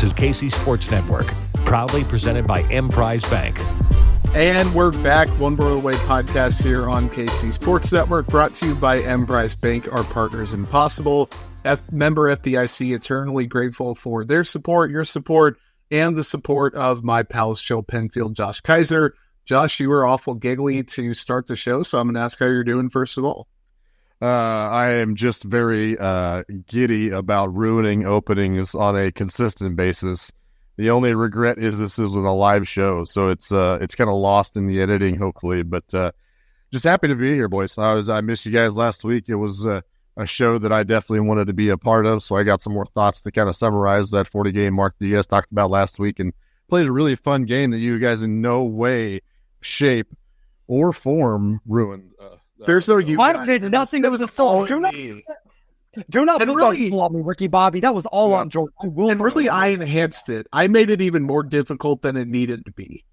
This is KC Sports Network, proudly presented by Emprise Bank. And we're back, One Board Away podcast here on KC Sports Network, brought to you by Emprise Bank, our partners in Possible. Member FDIC, eternally grateful for their support, your support, and the support of my pals Joel Penfield, Josh Keiser. Josh, you were awful giggly to start the show, so I'm going to ask how you're doing first of all. I am just very giddy about ruining openings on a consistent basis. The only regret is this isn't a live show, so it's kind of lost in the editing, hopefully. But just happy to be here, boys. I missed you guys last week. It was a show that I definitely wanted to be a part of, so I got some more thoughts to kind of summarize that 40-game mark that you guys talked about last week, and played a really fun game that you guys in no way, shape, or form ruined. There's no you. I did nothing. That was a fault. Do not really on me, Ricky Bobby. That was all on Jordan. I enhanced it. I made it even more difficult than it needed to be.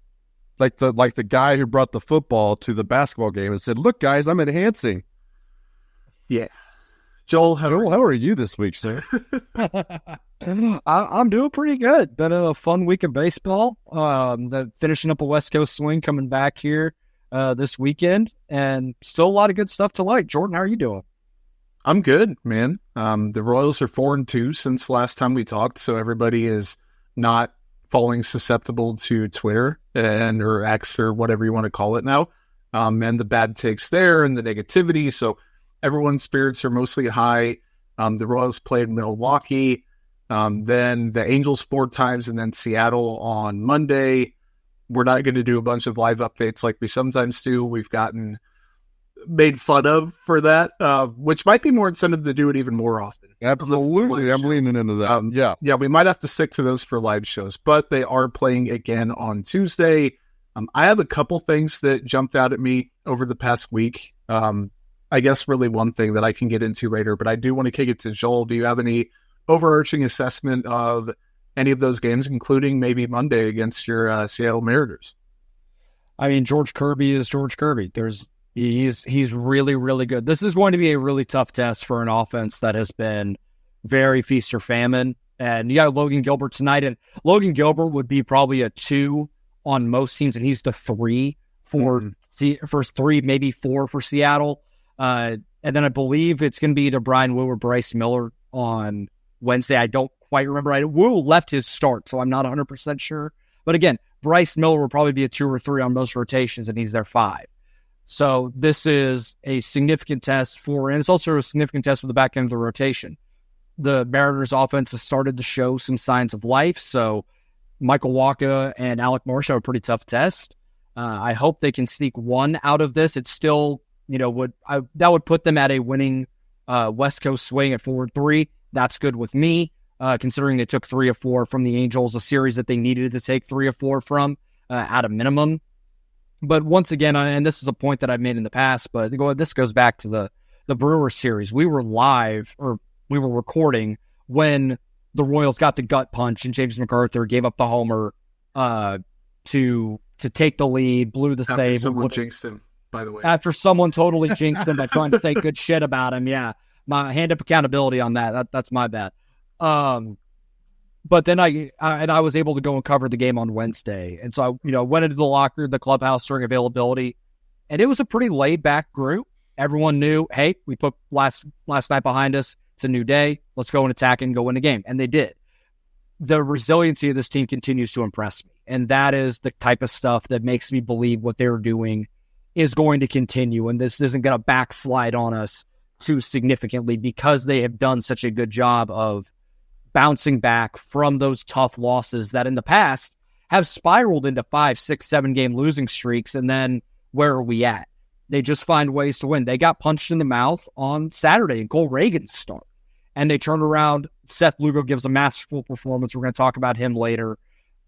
Like the guy who brought the football to the basketball game and said, "Look, guys, I'm enhancing." Yeah, Joel, how are you this week, sir? I'm doing pretty good. Been a fun week of baseball. Finishing up a West Coast swing, coming back here this weekend, and still a lot of good stuff to like. Jordan, how are you doing? I'm good, man. The Royals are 4-2 since last time we talked, so everybody is not falling susceptible to Twitter or X or whatever you want to call it now, and the bad takes there and the negativity. So everyone's spirits are mostly high. The Royals played Milwaukee, then the Angels 4 times, and then Seattle on Monday. We're not going to do a bunch of live updates like we sometimes do. We've gotten made fun of for that, which might be more incentive to do it even more often. Absolutely. I'm leaning into that. Yeah, we might have to stick to those for live shows, but they are playing again on Tuesday. I have a couple things that jumped out at me over the past week. I guess really one thing that I can get into later, but I do want to kick it to Joel. Do you have any overarching assessment of any of those games, including maybe Monday against your Seattle Mariners? I mean, George Kirby is George Kirby. He's really, really good. This is going to be a really tough test for an offense that has been very feast or famine. And you got Logan Gilbert tonight, and Logan Gilbert would be probably a 2 on most teams, and he's the 3 for 3, maybe 4 for Seattle. And then I believe it's going to be either Brian Wu or Bryce Miller on Wednesday. I don't quite remember. Wu left his start, so I'm not 100% sure. But again, Bryce Miller will probably be a 2 or 3 on most rotations, and he's their 5. So this is a significant test and it's also a significant test for the back end of the rotation. The Mariners offense has started to show some signs of life, so Michael Wacha and Alec Marsh have a pretty tough test. I hope they can sneak one out of this. It's still, that would put them at a winning West Coast swing at 4-3. That's good with me, considering they took 3 of 4 from the Angels, a series that they needed to take 3 of 4 from at a minimum. But once again, and this is a point that I've made in the past, but this goes back to the Brewers series. We were recording when the Royals got the gut punch and James McArthur gave up the homer to take the lead, blew the save. Someone jinxed him, by the way. After someone totally jinxed him by trying to say good shit about him, yeah. My hand up accountability on that. That's my bad. But then I was able to go and cover the game on Wednesday. And so I, went into the clubhouse during availability, and it was a pretty laid back group. Everyone knew, hey, we put last night behind us. It's a new day. Let's go and attack and go win the game. And they did. The resiliency of this team continues to impress me. And that is the type of stuff that makes me believe what they're doing is going to continue. And this isn't going to backslide on us too significantly because they have done such a good job of bouncing back from those tough losses that in the past have spiraled into 5, 6, 7 game losing streaks. And then where are we at? They just find ways to win. They got punched in the mouth on Saturday in Cole Reagan's start, and they turn around. Seth Lugo gives a masterful performance. We're going to talk about him later.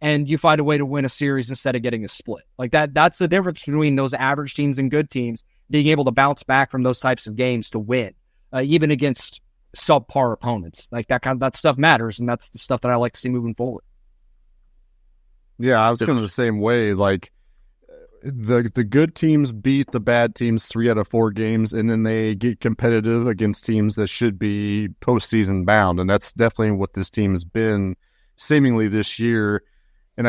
And you find a way to win a series instead of getting a split. Like that's the difference between those average teams and good teams, being able to bounce back from those types of games to win, even against subpar opponents. Like that stuff matters, and that's the stuff that I like to see moving forward. Yeah, I was kind of the same way. Like the good teams beat the bad teams 3 out of 4 games, and then they get competitive against teams that should be postseason bound, and that's definitely what this team has been seemingly this year. And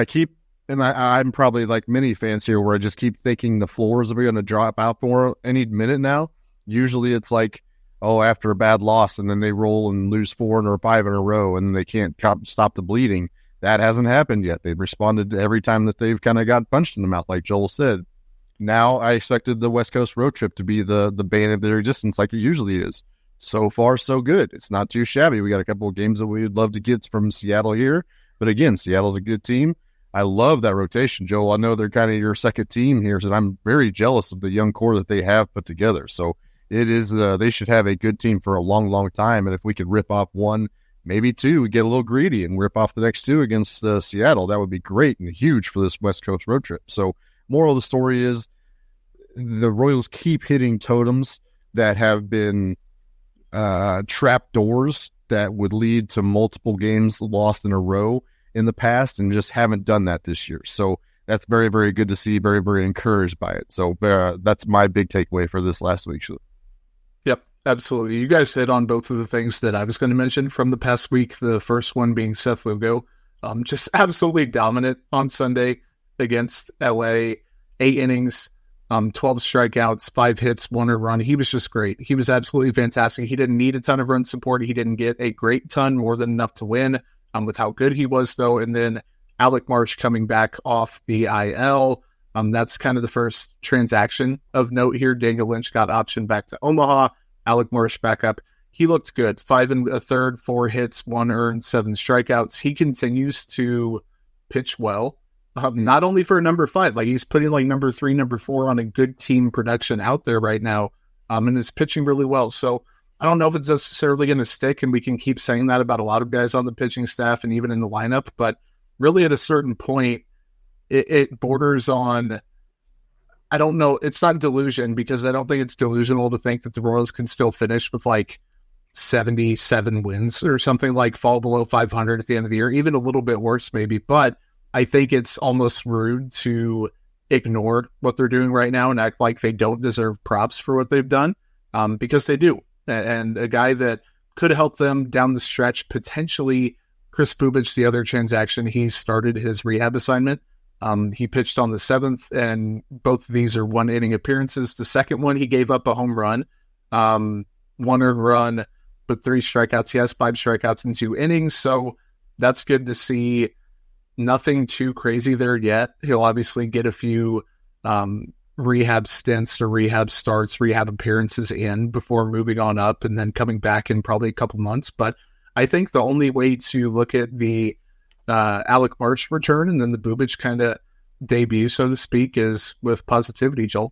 I'm probably like many fans here where I just keep thinking the floors are going to drop out for any minute now. Usually it's like, after a bad loss, and then they roll and lose 4 or 5 in a row, and they can't stop the bleeding. That hasn't happened yet. They've responded every time that they've kind of got punched in the mouth, like Joel said. Now I expected the West Coast road trip to be the bane of their existence like it usually is. So far, so good. It's not too shabby. We got a couple of games that we'd love to get from Seattle here. But again, Seattle's a good team. I love that rotation, Joel. I know they're kind of your second team here, so I'm very jealous of the young core that they have put together. So it is they should have a good team for a long, long time. And if we could rip off 1, maybe 2, we get a little greedy and rip off the next 2 against Seattle, that would be great and huge for this West Coast road trip. So moral of the story is the Royals keep hitting totems that have been trap doors that would lead to multiple games lost in a row in the past, and just haven't done that this year. So that's very, very good to see, very, very encouraged by it. So that's my big takeaway for this last week. Yep, absolutely. You guys hit on both of the things that I was going to mention from the past week. The first one being Seth Lugo, just absolutely dominant on Sunday against LA. 8 innings, 12 strikeouts, 5 hits, 1 earned run. He was just great. He was absolutely fantastic. He didn't need a ton of run support. He didn't get a great ton, more than enough to win with how good he was, though. And then Alec Marsh coming back off the IL. That's kind of the first transaction of note here. Daniel Lynch got optioned back to Omaha. Alec Marsh back up. He looked good. 5 1/3, 4 hits, 1 earned, 7 strikeouts. He continues to pitch well. Not only for number 5, like he's putting like number 3, number 4 on a good team production out there right now, and is pitching really well. So I don't know if it's necessarily going to stick, and we can keep saying that about a lot of guys on the pitching staff and even in the lineup, but really at a certain point, it borders on, I don't know, it's not delusion, because I don't think it's delusional to think that the Royals can still finish with like 77 wins or something, like fall below 500 at the end of the year, even a little bit worse maybe, but I think it's almost rude to ignore what they're doing right now and act like they don't deserve props for what they've done, because they do. And a guy that could help them down the stretch, potentially Chris Bubic, the other transaction, he started his rehab assignment. He pitched on the 7th, and both of these are 1-inning appearances. The second one, he gave up a home run, 1 earned run, but 3 strikeouts. He has 5 strikeouts in 2 innings, so that's good to see. Nothing too crazy there yet. He'll obviously get a few rehab stints or rehab starts, rehab appearances in before moving on up and then coming back in probably a couple months. But I think the only way to look at the Alec Marsh return and then the Bubic kind of debut, so to speak, is with positivity, Joel.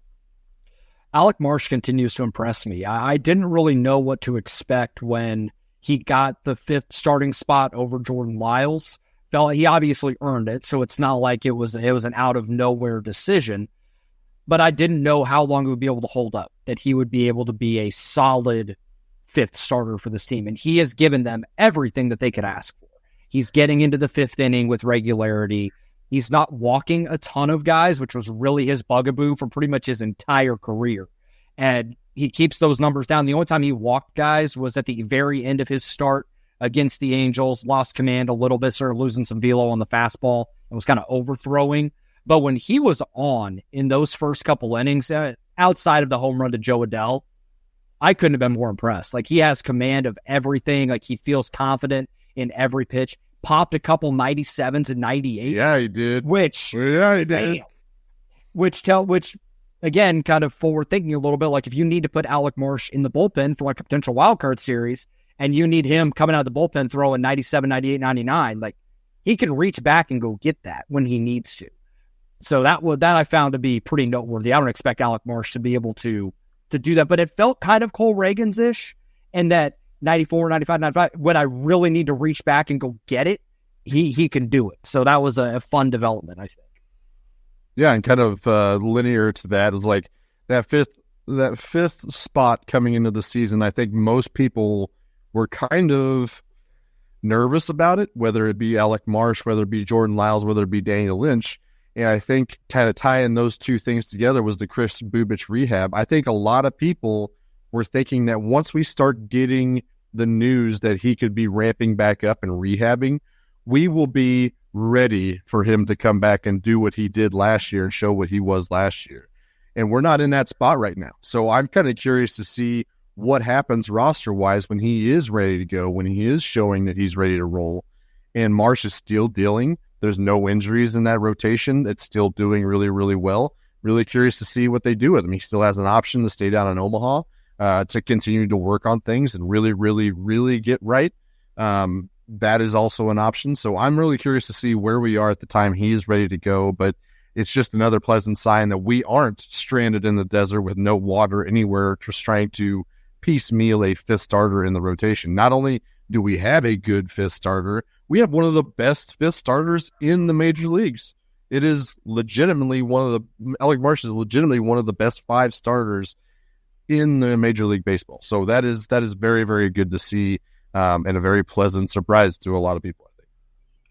Alec Marsh continues to impress me. I didn't really know what to expect when he got the 5th starting spot over Jordan Lyles. He obviously earned it, so it's not like it was an out-of-nowhere decision. But I didn't know how long he would be able to hold up, that he would be able to be a solid 5th starter for this team. And he has given them everything that they could ask for. He's getting into the 5th inning with regularity. He's not walking a ton of guys, which was really his bugaboo for pretty much his entire career. And he keeps those numbers down. The only time he walked guys was at the very end of his start against the Angels, lost command a little bit, started losing some velo on the fastball, and was kind of overthrowing. But when he was on in those first couple innings, outside of the home run to Joe Adell, I couldn't have been more impressed. Like, he has command of everything. Like, he feels confident in every pitch. Popped a couple 97s and 98s. Yeah, he did. Which, again, kind of forward thinking a little bit. Like, if you need to put Alec Marsh in the bullpen for like a potential wild card series, and you need him coming out of the bullpen throwing 97, 98, 99, like, he can reach back and go get that when he needs to. So that I found to be pretty noteworthy. I don't expect Alec Marsh to be able to do that, but it felt kind of Cole Reagans-ish, and that 94, 95, 95, when I really need to reach back and go get it, he can do it. So that was a fun development, I think. Yeah, and kind of linear to that is like that fifth spot coming into the season. I think most people were kind of nervous about it, whether it be Alec Marsh, whether it be Jordan Lyles, whether it be Daniel Lynch. And I think kind of tying those two things together was the Chris Bubic rehab. I think a lot of people were thinking that once we start getting the news that he could be ramping back up and rehabbing, we will be ready for him to come back and do what he did last year and show what he was last year. And we're not in that spot right now. So I'm kind of curious to see what happens roster-wise when he is ready to go, when he is showing that he's ready to roll. And Marsh is still dealing. There's no injuries in that rotation. It's still doing really, really well. Really curious to see what they do with him. He still has an option to stay down in Omaha to continue to work on things and really, really, really get right. That is also an option. So I'm really curious to see where we are at the time he is ready to go. But it's just another pleasant sign that we aren't stranded in the desert with no water anywhere, just trying to piecemeal a fifth starter in the rotation. Not only do we have a good fifth starter, we have one of the best fifth starters in the major leagues. It is legitimately Alec Marsh is legitimately one of the best 5 starters in the Major League Baseball. So that is very, very good to see, and a very pleasant surprise to a lot of people,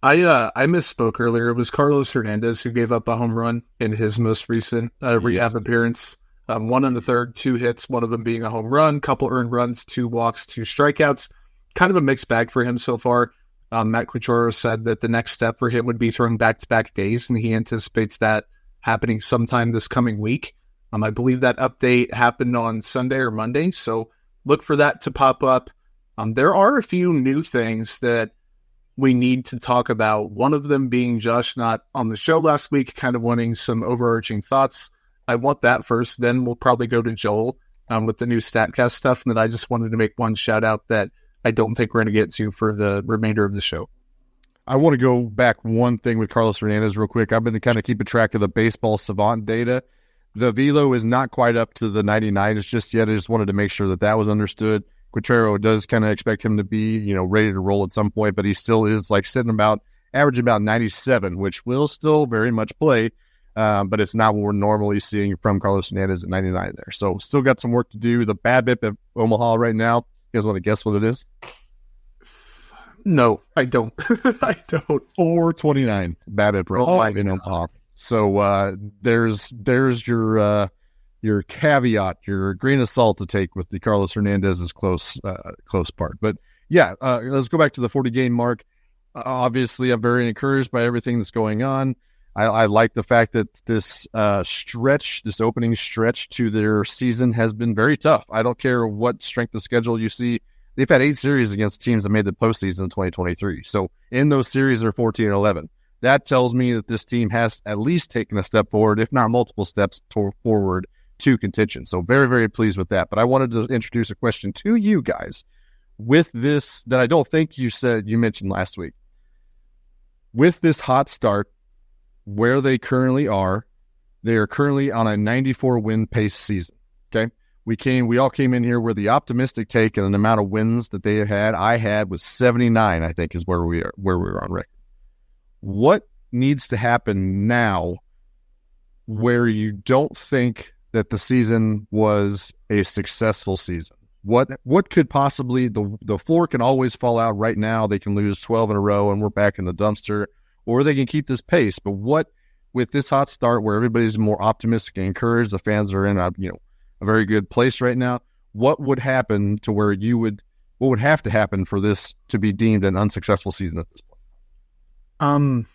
I think. I misspoke earlier. It was Carlos Hernandez who gave up a home run in his most recent rehab appearance. 1 in the third, 2 hits, one of them being a home run, couple earned runs, 2 walks, 2 strikeouts. Kind of a mixed bag for him so far. Matt Quachoro said that the next step for him would be throwing back-to-back days, and he anticipates that happening sometime this coming week. I believe that update happened on Sunday or Monday, so look for that to pop up. There are a few new things that we need to talk about. One of them being Josh not on the show last week, kind of wanting some overarching thoughts. I want that first, then we'll probably go to Joel with the new StatCast stuff, and then I just wanted to make one shout-out that I don't think we're going to get to for the remainder of the show. I want to go back one thing with Carlos Hernandez real quick. I've been kind of keeping track of the baseball savant data. The velo is not quite up to the 99s just yet. I just wanted to make sure that was understood. Quintero does kind of expect him to be, ready to roll at some point, but he still is averaging about 97, which will still very much play, but it's not what we're normally seeing from Carlos Hernandez at 99 there. So still got some work to do. The BABIP at Omaha right now, you guys want to guess what it is? No, I don't. I don't. 429 BABIP right in Omaha. So there's your caveat, your grain of salt to take with the Carlos Hernandez's close part. But yeah, let's go back to the 40-game mark. Obviously, I'm very encouraged by everything that's going on. I like the fact that this opening stretch to their season has been very tough. I don't care what strength of schedule you see. They've had 8 series against teams that made the postseason in 2023. So in those series, they're 14-11. That tells me that this team has at least taken a step forward, if not multiple steps forward to contention. So very, very pleased with that. But I wanted to introduce a question to you guys with this that I don't think you mentioned last week. With this hot start, where they currently are, they are currently on a 94-win pace season. Okay, we all came in here where the optimistic take and the amount of wins that they had. I had was 79. I think is where we were on record. What needs to happen now, where you don't think that the season was a successful season? What could possibly the floor can always fall out right now. They can lose 12 in a row and we're back in the dumpster. Or they can keep this pace. But what, with this hot start where everybody's more optimistic and encouraged, the fans are in a very good place right now, what would happen to where what would have to happen for this to be deemed an unsuccessful season at this point?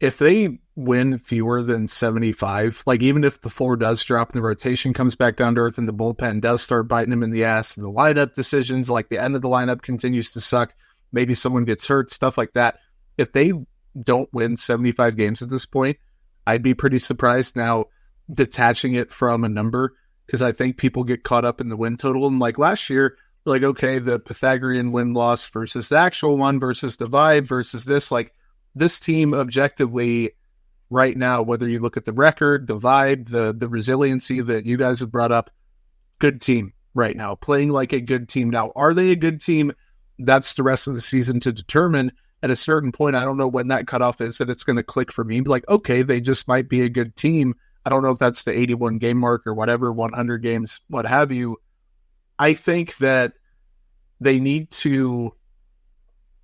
If they win fewer than 75, like even if the floor does drop and the rotation comes back down to earth and the bullpen does start biting them in the ass, and the lineup decisions, like the end of the lineup continues to suck, maybe someone gets hurt, stuff like that. If they don't win 75 games at this point, I'd be pretty surprised. Now, detaching it from a number, because I think people get caught up in the win total. And like last year, like, okay, the Pythagorean win-loss versus the actual one versus the vibe versus this. Like, this team objectively right now, whether you look at the record, the vibe, the resiliency that you guys have brought up, good team right now, playing like a good team. Now, are they a good team? That's the rest of the season to determine. At a certain point, I don't know when that cutoff is that it's going to click for me. Be like, okay, they just might be a good team. I don't know if that's the 81 game mark or whatever, 100 games, what have you. I think that they need to.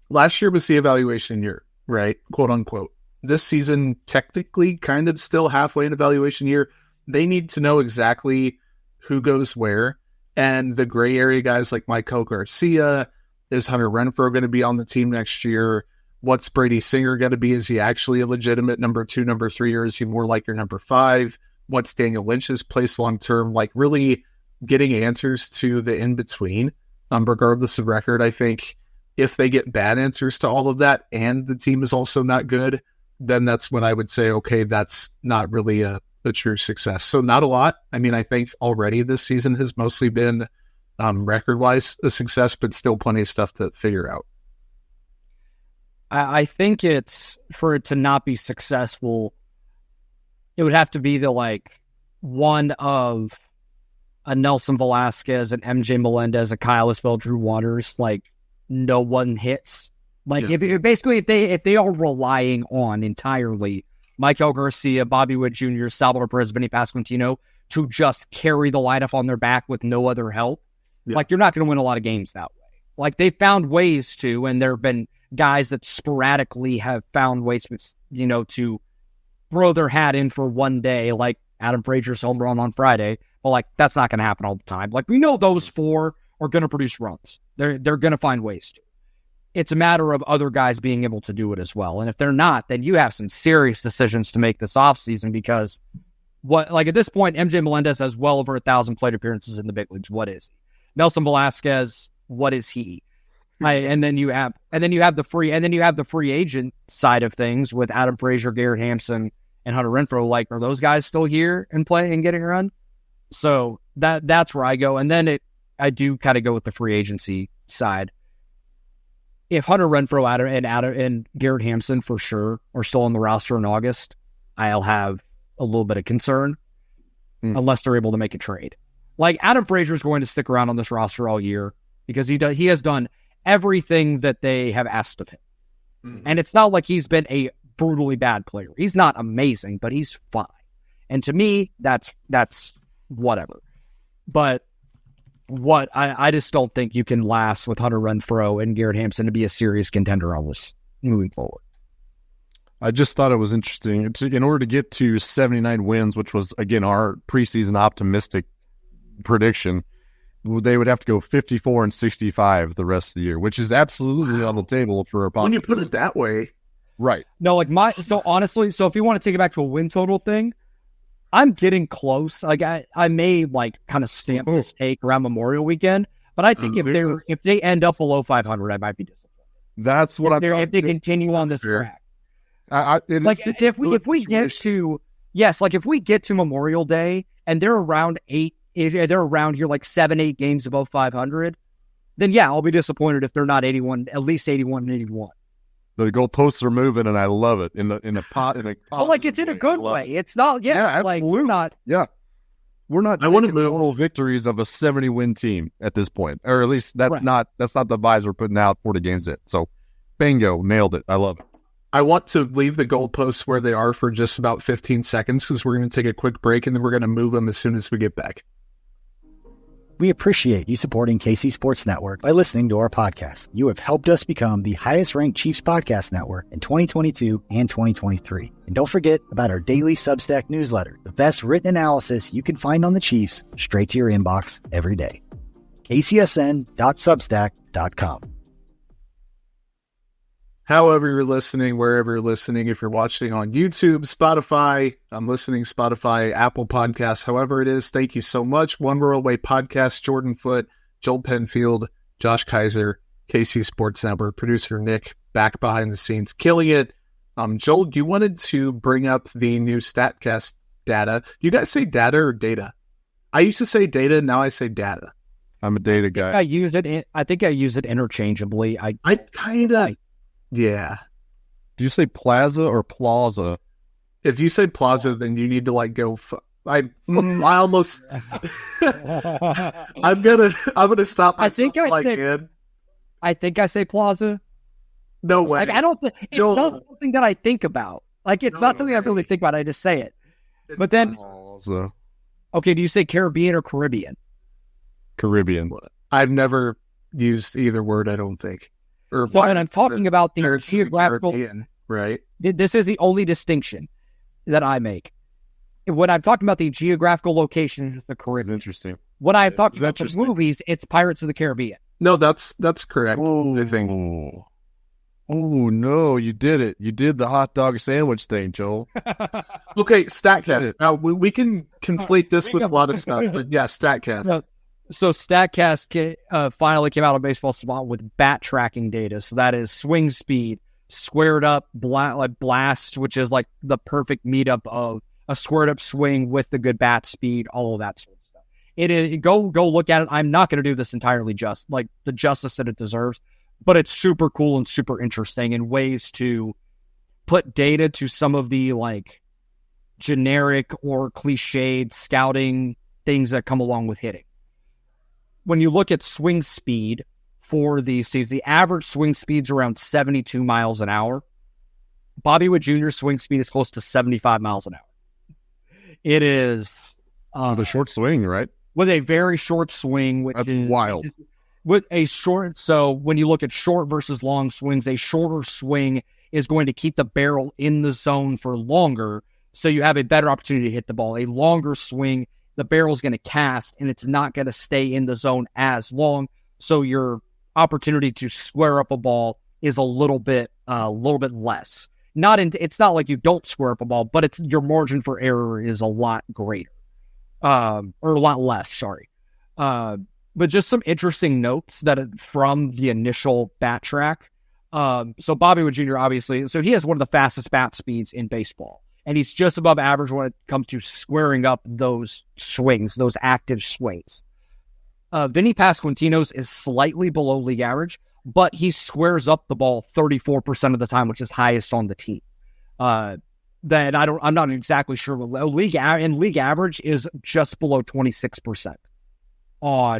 Last year was the evaluation year, right? Quote unquote. This season, technically, kind of still halfway in evaluation year. They need to know exactly who goes where. And the gray area guys like Michael Garcia Is Hunter Renfroe going to be on the team next year? What's Brady Singer going to be? Is he actually a legitimate number 2, number 3, or is he more like your number 5? What's Daniel Lynch's place long-term? Like, really getting answers to the in-between, regardless of record. I think if they get bad answers to all of that and the team is also not good, then that's when I would say, okay, that's not really a true success. So not a lot. I mean, I think already this season has mostly been record-wise a success, but still plenty of stuff to figure out. I think it's, for it to not be successful, it would have to be the, like, one of a Nelson Velasquez, an MJ Melendez, a Kyle Isbell, Drew Waters, like, no one hits. Like, if they are relying on entirely Michael Garcia, Bobby Witt Jr., Salvador Perez, Vinny Pasquantino to just carry the lineup on their back with no other help, like, you're not going to win a lot of games that way. Like, they found ways to, and there have been guys that sporadically have found ways, to throw their hat in for one day, like Adam Frazier's home run on Friday. But, like, that's not going to happen all the time. Like, we know those 4 are going to produce runs. They're going to find ways to. It's a matter of other guys being able to do it as well. And if they're not, then you have some serious decisions to make this offseason, because at this point, MJ Melendez has well over 1,000 plate appearances in the big leagues. What is he? Nelson Velasquez, what is he? And then you have the free agent side of things with Adam Frazier, Garrett Hampson, and Hunter Renfroe. Like, are those guys still here and playing and getting a run? So that's where I go. And then I do kind of go with the free agency side. If Hunter Renfroe and Garrett Hampson for sure are still on the roster in August, I'll have a little bit of concern unless they're able to make a trade. Like, Adam Frazier is going to stick around on this roster all year because he has done everything that they have asked of him. Mm-hmm. And it's not like he's been a brutally bad player. He's not amazing, but he's fine. And to me, that's whatever. But I just don't think you can last with Hunter Renfroe and Garrett Hampson to be a serious contender on this moving forward. I just thought it was interesting. In order to get to 79 wins, which was, again, our preseason optimistic prediction, they would have to go 54 and 65 the rest of the year, which is absolutely on the table for a possibility. When you put it that way. Right. No, honestly, if you want to take it back to a win total thing, I'm getting close. Like, I may, like, kind of stamp this take around Memorial Weekend, but I think if they end up below 500, I might be disappointed. That's what if they continue on this track. If we get to Memorial Day and they're around 8, if they're around here like 7-8 games above 500, then yeah, I'll be disappointed if they're not 81, at least 81 and 81. The goalposts are moving, and I love it in the pot. Oh, like, it's in a good way. It's not. Yeah, absolutely. Like, we're not. Yeah, we're not. I want to move total victories of a 70-win team at this point, or at least that's not the vibes we're putting out 40 games in. So, bingo, nailed it. I love it. I want to leave the goalposts where they are for just about 15 seconds because we're going to take a quick break and then we're going to move them as soon as we get back. We appreciate you supporting KC Sports Network by listening to our podcast. You have helped us become the highest-ranked Chiefs podcast network in 2022 and 2023. And don't forget about our daily Substack newsletter, the best written analysis you can find on the Chiefs straight to your inbox every day. kcsn.substack.com. However you're listening, wherever you're listening, if you're watching on YouTube, Spotify, Spotify, Apple Podcasts, however it is, thank you so much. One World Way Podcast, Jordan Foote, Joel Penfield, Josh Keiser, KC Sports Network, producer Nick, back behind the scenes, killing it. Joel, you wanted to bring up the new StatCast data. You guys say data or data? I used to say data, now I say data. I'm a data guy. I think I use it interchangeably. I kind of... Yeah. Do you say plaza or plaza? If you say plaza, then you need to like go. I almost. I'm gonna stop. I think I say plaza. No way. Like, I don't think it's not something that I think about. Like, it's not something I really think about. I just say it. But then, plaza. Okay, do you say Caribbean or Caribbean? Caribbean. I've never used either word. I don't think. And I'm talking about the geographical. Right. This is the only distinction that I make. When I'm talking about the geographical location of the Caribbean. Interesting. When I'm talking about the movies, it's Pirates of the Caribbean. No, that's correct. I think. Oh no, you did it! You did the hot dog sandwich thing, Joel. Okay, Statcast. Now we can conflate this with a lot of stuff, but yeah, Statcast. No, so Statcast finally came out of Baseball Savant with bat tracking data. So that is swing speed, squared up blast, which is like the perfect meetup of a squared up swing with the good bat speed, all of that sort of stuff. It is go look at it. I'm not going to do this entirely the justice that it deserves, but it's super cool and super interesting in ways to put data to some of the like generic or cliched scouting things that come along with hitting. When you look at swing speed for these teams, the average swing speed's around 72 miles an hour. Bobby Witt Jr.'s swing speed is close to 75 miles an hour. It is The short swing, right? With a very short swing, which That's is wild. With a short, so when you look at short versus long swings, a shorter swing is going to keep the barrel in the zone for longer, so you have a better opportunity to hit the ball. A longer swing, the barrel's going to cast, and it's not going to stay in the zone as long, so your opportunity to square up a ball is a little bit less. It's not like you don't square up a ball, but it's your margin for error is a lot greater, or a lot less. Sorry. But just some interesting notes that from the initial bat track. So Bobby Witt Jr. obviously, so he has one of the fastest bat speeds in baseball, and he's just above average when it comes to squaring up those swings, those active swings. Vinny Pasquantino's is slightly below league average, but he squares up the ball 34% of the time, which is highest on the team. I'm not exactly sure. League average is just below 26%.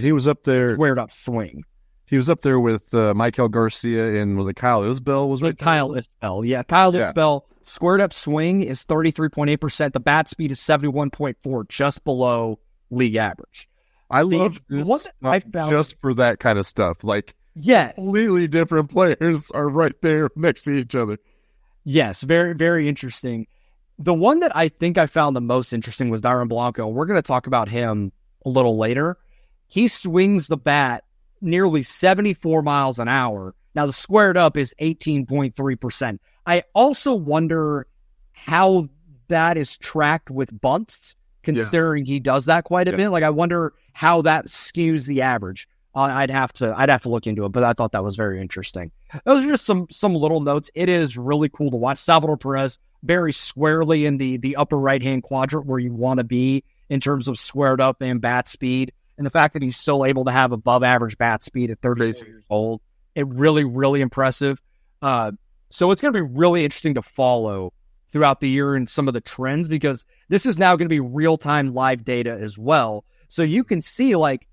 He was up there. Squared up swing. He was up there with Maikel Garcia and was it Kyle Isbell? Was right? Kyle Isbell, yeah. Isbell squared up swing is 33.8%. The bat speed is 71.4, just below league average. I love this just for that kind of stuff. Like, yes, completely different players are right there next to each other. Yes, very, very interesting. The one that I think I found the most interesting was Dairon Blanco. We're going to talk about him a little later. He swings the bat nearly 74 miles an hour. Now, the squared up is 18.3%. I also wonder how that is tracked with bunts, considering he does that quite a bit. Like, I wonder how that skews the average. I'd have to look into it, but I thought that was very interesting. Those are just some little notes. It is really cool to watch. Salvador Perez very squarely in the upper right-hand quadrant where you want to be in terms of squared up and bat speed. And the fact that he's still able to have above average bat speed at 38 years old, it really, really impressive. So it's going to be really interesting to follow throughout the year and some of the trends, because this is now going to be real-time live data as well. So you can see, like,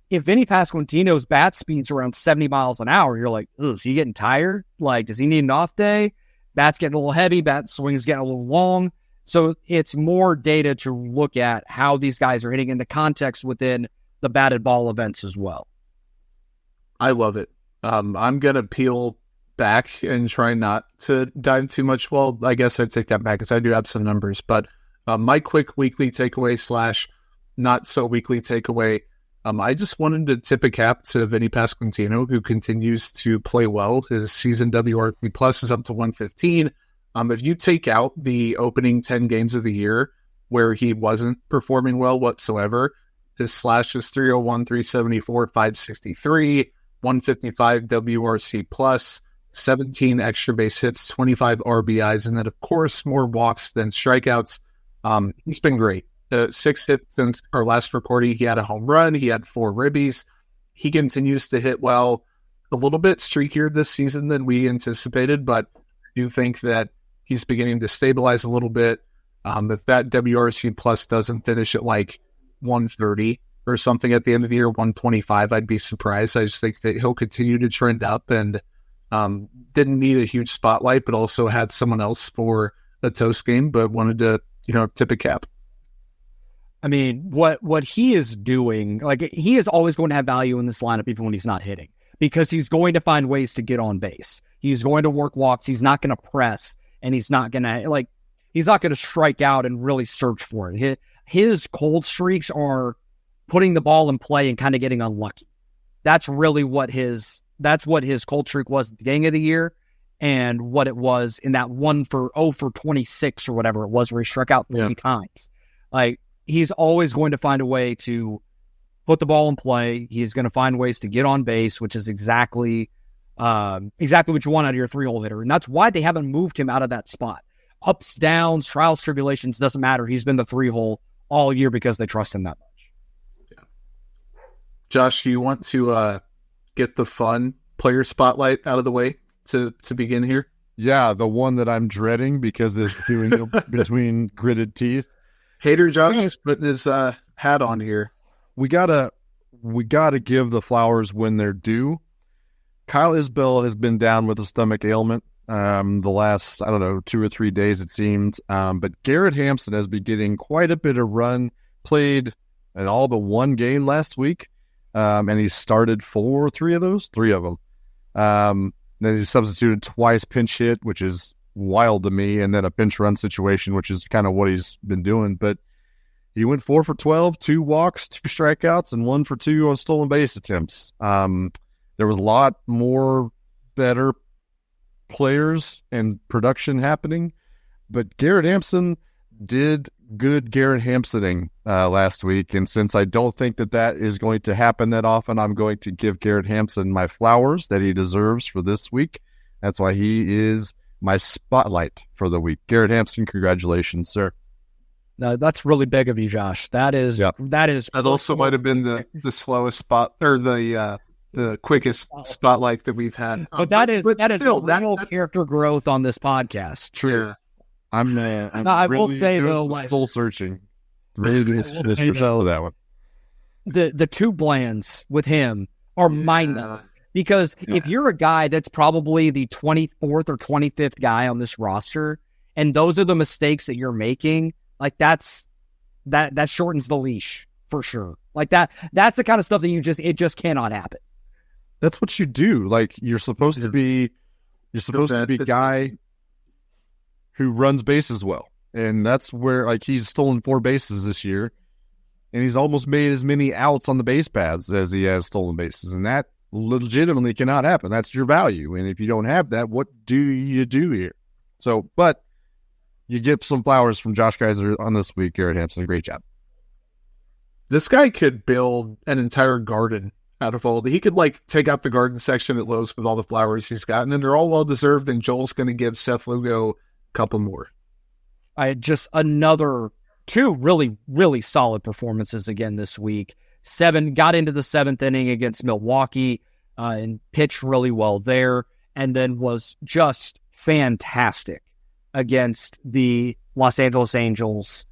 if Vinny Pasquantino's bat speed's around 70 miles an hour, you're like, is he getting tired? Like, does he need an off day? Bat's getting a little heavy, bat swing's getting a little long. So it's more data to look at how these guys are hitting in the context within the batted ball events as well. I love it. I'm going to peel back and try not to dive too much. Well, I guess I'd take that back because I do have some numbers. But my quick weekly takeaway / not so weekly takeaway, I just wanted to tip a cap to Vinny Pasquantino, who continues to play well. His season WRP plus is up to 115. If you take out the opening 10 games of the year where he wasn't performing well whatsoever, his slash is 301, 374, 563, 155 WRC plus, 17 extra base hits, 25 RBIs, and then, of course, more walks than strikeouts. He's been great. 6 hits since our last recording. He had a home run. He had 4 ribbies. He continues to hit well. A little bit streakier this season than we anticipated, but I do think that he's beginning to stabilize a little bit. If that WRC plus doesn't finish at like 130 or something at the end of the year, 125, I'd be surprised. I just think that he'll continue to trend up and didn't need a huge spotlight, but also had someone else for a toast game, but wanted to, tip a cap. I mean, what he is doing, like, he is always going to have value in this lineup even when he's not hitting, because he's going to find ways to get on base. He's going to work walks. He's not going to press, and he's not going to strike out and really search for it. His cold streaks are putting the ball in play and kind of getting unlucky. That's really what his cold streak was at the beginning of the year, and what it was in that 1 for 26 or whatever it was, where he struck out 3 times. Like, he's always going to find a way to put the ball in play. He's going to find ways to get on base, which is exactly what you want out of your 3-hole hitter. And that's why they haven't moved him out of that spot. Ups, downs, trials, tribulations, doesn't matter. He's been the 3-hole all year because they trust him that much. Yeah. Josh, you want to get the fun player spotlight out of the way to begin here? Yeah, the one that I'm dreading because it's doing between gritted teeth. Hater Josh is putting his hat on here. We gotta give the flowers when they're due. Kyle Isbell has been down with a stomach ailment the last, 2 or 3 days it seems. But Garrett Hampson has been getting quite a bit of run, played in all but one game last week, and he started 3 of them. Then he substituted twice pinch hit, which is wild to me, and then a pinch run situation, which is kind of what he's been doing. But he went 4 for 12, 2 walks, 2 strikeouts, and 1 for 2 on stolen base attempts. There was a lot more better players and production happening, but Garrett Hampson did good Garrett Hampsoning last week, and since I don't think that is going to happen that often, I'm going to give Garrett Hampson my flowers that he deserves for this week. That's why he is my spotlight for the week. Garrett Hampson, congratulations, sir. No, that's really big of you, Josh. That also might have been the slowest spot, or the quickest spotlight that we've had. But that is real character growth on this podcast. True. Yeah. I will say though, soul searching. Really good for that one. The 2 Blands with him are mind-numbing. Because if you're a guy that's probably the 24th or 25th guy on this roster, and those are the mistakes that you're making, like that shortens the leash for sure. Like that's the kind of stuff that it just cannot happen. That's what you do. Like, you're supposed to be a guy who runs bases well. And that's where, like, he's stolen 4 bases this year, and he's almost made as many outs on the base paths as he has stolen bases. And that legitimately cannot happen. That's your value. And if you don't have that, what do you do here? So, but you get some flowers from Josh Keiser on this week, Garrett Hampson. Great job. This guy could build an entire garden out of all. He could, like, take out the garden section at Lowe's with all the flowers he's gotten, and they're all well-deserved, and Joel's going to give Seth Lugo a couple more. I had just another 2 really, really solid performances again this week. Got into the 7th inning against Milwaukee and pitched really well there, and then was just fantastic against the Los Angeles Angels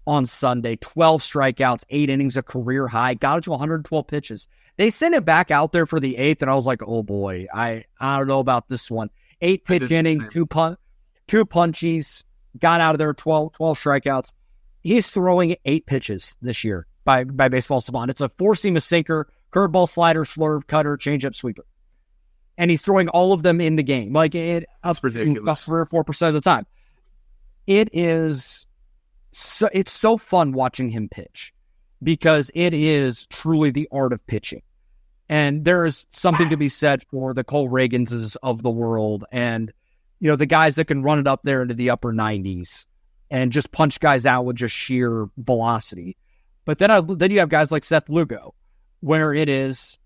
on Sunday. 12 strikeouts, 8 innings, a career high, got it to 112 pitches. They sent it back out there for the 8th, and I was like, oh boy, I don't know about this one. 8 pitch inning, 2 punchies, got out of there, 12 strikeouts. He's throwing 8 pitches this year by Baseball Savant. It's a 4-seam, a sinker, curveball, slider, slurve, cutter, changeup, sweeper. And he's throwing all of them in the game. Like, that's ridiculous. 3 or 4% of the time. It's so fun watching him pitch, because it is truly the art of pitching. And there is something to be said for the Cole Reaganses of the world, and the guys that can run it up there into the upper 90s and just punch guys out with just sheer velocity. But then you have guys like Seth Lugo, where it is,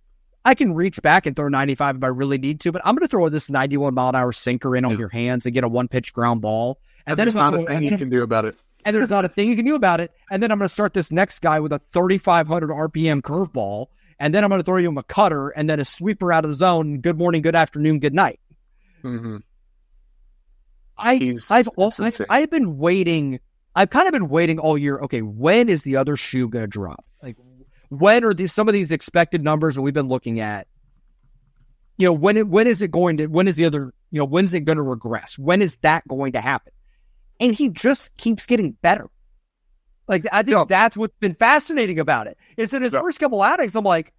I can reach back and throw 95 if I really need to, but I'm going to throw this 91-mile-an-hour sinker in on your hands and get a 1-pitch ground ball. And there's not a thing you can do about it. And there's not a thing you can do about it. And then I'm going to start this next guy with a 3,500 RPM curveball, and then I'm going to throw him a cutter and then a sweeper out of the zone. Good morning, good afternoon, good night. Mm-hmm. I've been waiting. I've kind of been waiting all year. Okay, when is the other shoe going to drop? Like, when are some of these expected numbers that we've been looking at? When is it going to regress? When is that going to happen? And he just keeps getting better. Like, I think that's what's been fascinating about it. Is that his first couple outings, I'm like,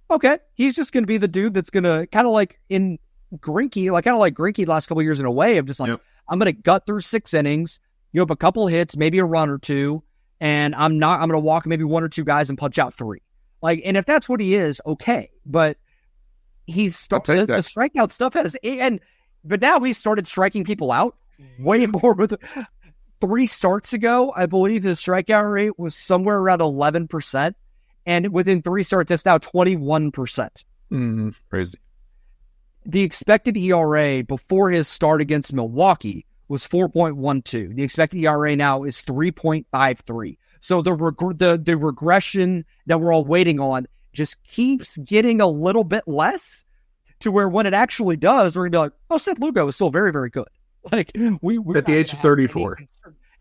okay, he's just going to be the dude that's going to kind of like in Greinke, like kind of like Greinke the last couple of years in a way of just like, I'm going to gut through 6 innings, have a couple hits, maybe a run or 2, and I'm going to walk maybe 1 or 2 guys and punch out 3. Like, and if that's what he is, okay. But he's the strikeout stuff but now he started striking people out way more. With 3 starts ago, I believe his strikeout rate was somewhere around 11%, and within 3 starts, it's now 21%. Crazy. The expected ERA before his start against Milwaukee was 4.12. The expected ERA now is 3.53. So the regression that we're all waiting on just keeps getting a little bit less, to where when it actually does, we're going to be like, oh, Seth Lugo is still very, very good. Like we at the age of 34.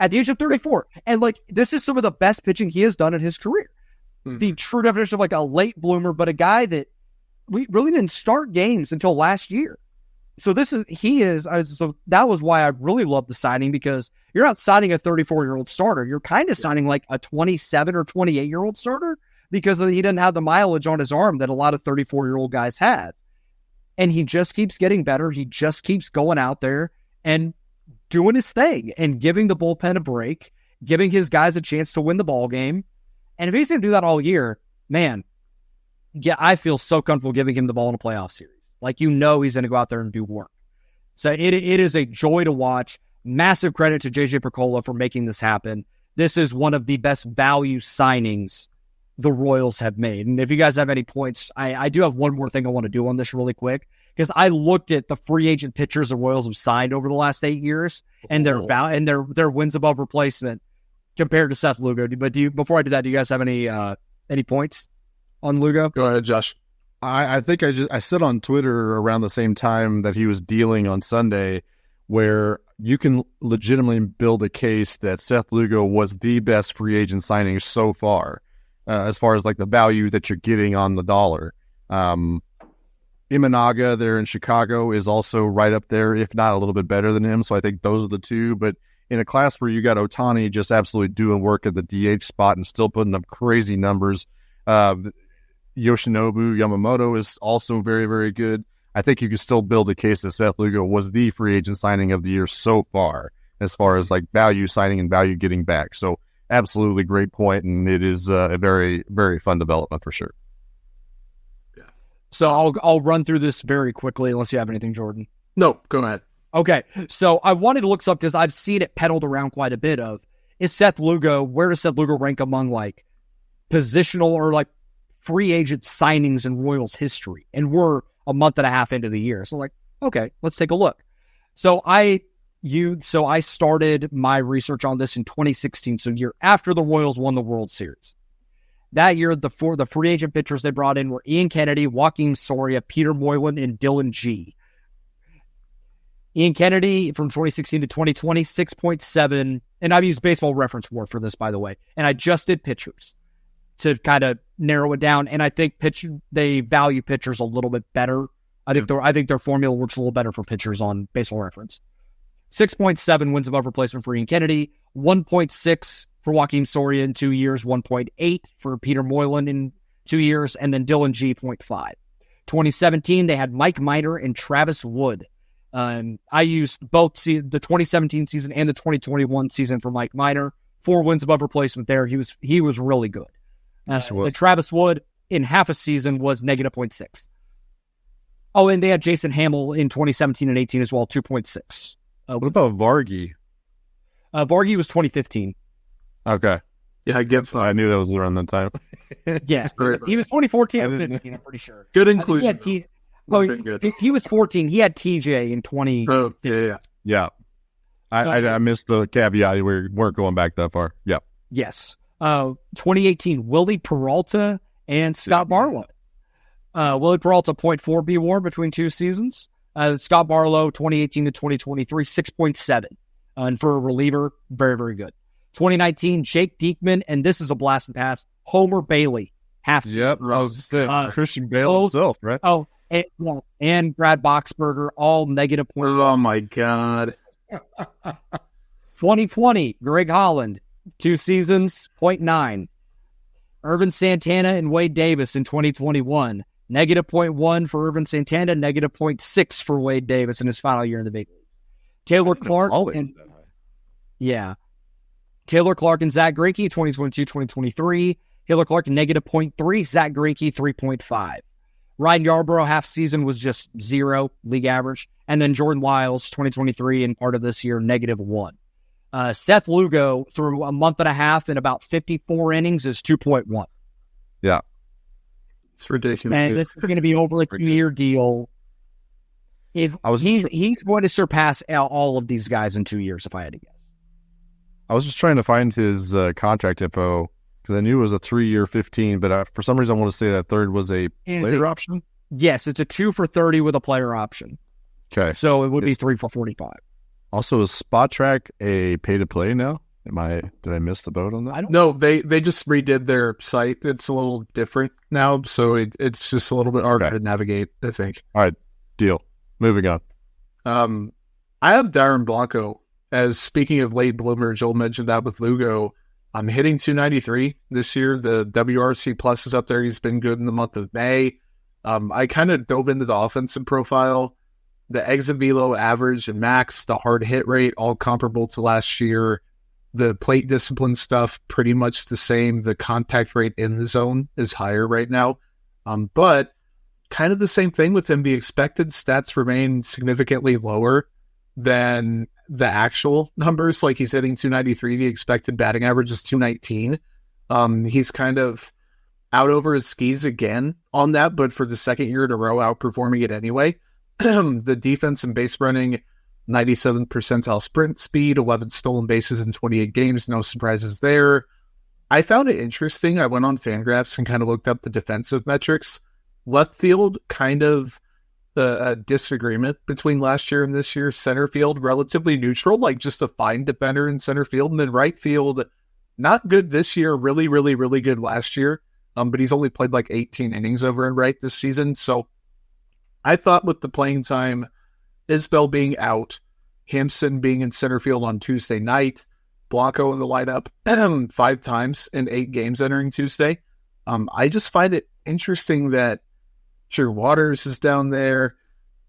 At the age of 34. And like, this is some of the best pitching he has done in his career. The true definition of like a late bloomer, but a guy that we really didn't start games until last year. So so that was why I really loved the signing, because you're not signing a 34-year-old starter. You're kind of signing like a 27 or 28-year-old starter, because he didn't have the mileage on his arm that a lot of 34-year-old guys have. And he just keeps getting better. He just keeps going out there and doing his thing and giving the bullpen a break, giving his guys a chance to win the ball game. And if he's going to do that all year, man, yeah, I feel so comfortable giving him the ball in a playoff series. Like, he's going to go out there and do work. So it is a joy to watch. Massive credit to JJ Picollo for making this happen. This is one of the best value signings the Royals have made. And if you guys have any points, I do have one more thing I want to do on this really quick, because I looked at the free agent pitchers the Royals have signed over the last 8 years and their wins above replacement compared to Seth Lugo. But before I do that, do you guys have any points on Lugo? Go ahead, Josh. I think I said on Twitter around the same time that he was dealing on Sunday, where you can legitimately build a case that Seth Lugo was the best free agent signing so far, as far as like the value that you're getting on the dollar. Imanaga there in Chicago is also right up there, if not a little bit better than him. So I think those are the two. But in a class where you got Ohtani just absolutely doing work at the DH spot and still putting up crazy numbers, Yoshinobu Yamamoto is also very, very good. I think you can still build a case that Seth Lugo was the free agent signing of the year so far as like value signing and value getting back. So absolutely great point, and it is a very, very fun development for sure. Yeah. So I'll run through this very quickly, unless you have anything, Jordan. No, go ahead. Okay, so I wanted to look this up because I've seen it peddled around quite a bit of, where does Seth Lugo rank among like positional or like free agent signings in Royals history? And we're a month and a half into the year. So like, okay, let's take a look. So I started my research on this in 2016, so year after the Royals won the World Series. That year, the free agent pitchers they brought in were Ian Kennedy, Joaquin Soria, Peter Moylan, and Dylan G. Ian Kennedy from 2016 to 2020, 6.7, and I've used Baseball Reference War for this, by the way, and I just did pitchers to kind of narrow it down, and I think they value pitchers a little bit better. I think their formula works a little better for pitchers on Baseball Reference. 6.7 wins above replacement for Ian Kennedy, 1.6 for Joaquin Soria in 2 years, 1.8 for Peter Moylan in 2 years, and then Dylan G, 0.5. 2017, they had Mike Minor and Travis Wood. I used both the 2017 season and the 2021 season for Mike Minor. 4 wins above replacement there. He was really good. Travis Wood in half a season was negative 0.6. Oh, and they had Jason Hamill in 2017 and 18 as well, 2.6. What about Vargy? Vargy was 2015. Okay. Yeah, I knew that was around that time. Yeah, he was 2014 or 15, I'm pretty sure. Good inclusion. He was 14. He had TJ in 20. Oh, yeah. Yeah. I missed the caveat. We weren't going back that far. Yeah. Yes. 2018, Willie Peralta and Scott Barlow. Willie Peralta, 0.4 B WAR between 2 seasons. Scott Barlow, 2018 to 2023, 6.7. And for a reliever, very, very good. 2019, Jake Diekman, and this is a blast and pass, Homer Bailey. Half season. Yep, I was just saying, Christian Bale himself, right? Oh, and Brad Boxberger, all negative points. Oh, my God. 2020, Greg Holland, 2 seasons, 0.9. Irvin Santana and Wade Davis in 2021, negative 0.1 for Irvin Santana, negative 0.6 for Wade Davis in his final year in the big leagues. Taylor Clark and Zach Greinke, 2022-2023, Hiller Clark, negative 0.3. Zach Greinke, 3.5. Ryan Yarbrough, half season was just 0, league average. And then Jordan Lyles, 2023 and part of this year, negative 1. Seth Lugo, through a month and a half and about 54 innings, is 2.1. Yeah. It's ridiculous. And this is going to be over a 2-year deal. If he's going to surpass all of these guys in 2 years, if I had to guess. I was just trying to find his contract info because I knew it was a 3-year 15, but for some reason I want to say that third was a player option. Yes, it's a 2 for 30 with a player option. Okay. So it would be 3 for 45. Also, is Spot Track a pay-to-play now? Did I miss the boat on that? No, they just redid their site. It's a little different now, so it's just a little bit harder to navigate, I think. All right, deal. Moving on. I have Darren Blanco as, speaking of late bloomer, Joel mentioned that with Lugo. I'm hitting 293 this year. The WRC Plus is up there. He's been good in the month of May. I kind of dove into the offensive profile. The exit velo average and max, the hard hit rate, all comparable to last year. The plate discipline stuff, pretty much the same. The contact rate in the zone is higher right now. But kind of the same thing with him. The expected stats remain significantly lower than the actual numbers. Like, he's hitting 293. The expected batting average is 219. He's kind of out over his skis again on that, but for the second year in a row, outperforming it anyway. The defense and base running, 97th percentile sprint speed, 11 stolen bases in 28 games. No surprises there. I found it interesting. I went on Fangraphs and kind of looked up the defensive metrics. Left field, kind of a disagreement between last year and this year. Center field, relatively neutral, like just a fine defender in center field. And then right field, not good this year, really, really, really good last year. But he's only played like 18 innings over in right this season. So I thought with the playing time, Isbell being out, Hampson being in center field on Tuesday night, Blanco in the lineup 5 times in 8 games entering Tuesday. I just find it interesting that Drew Waters is down there.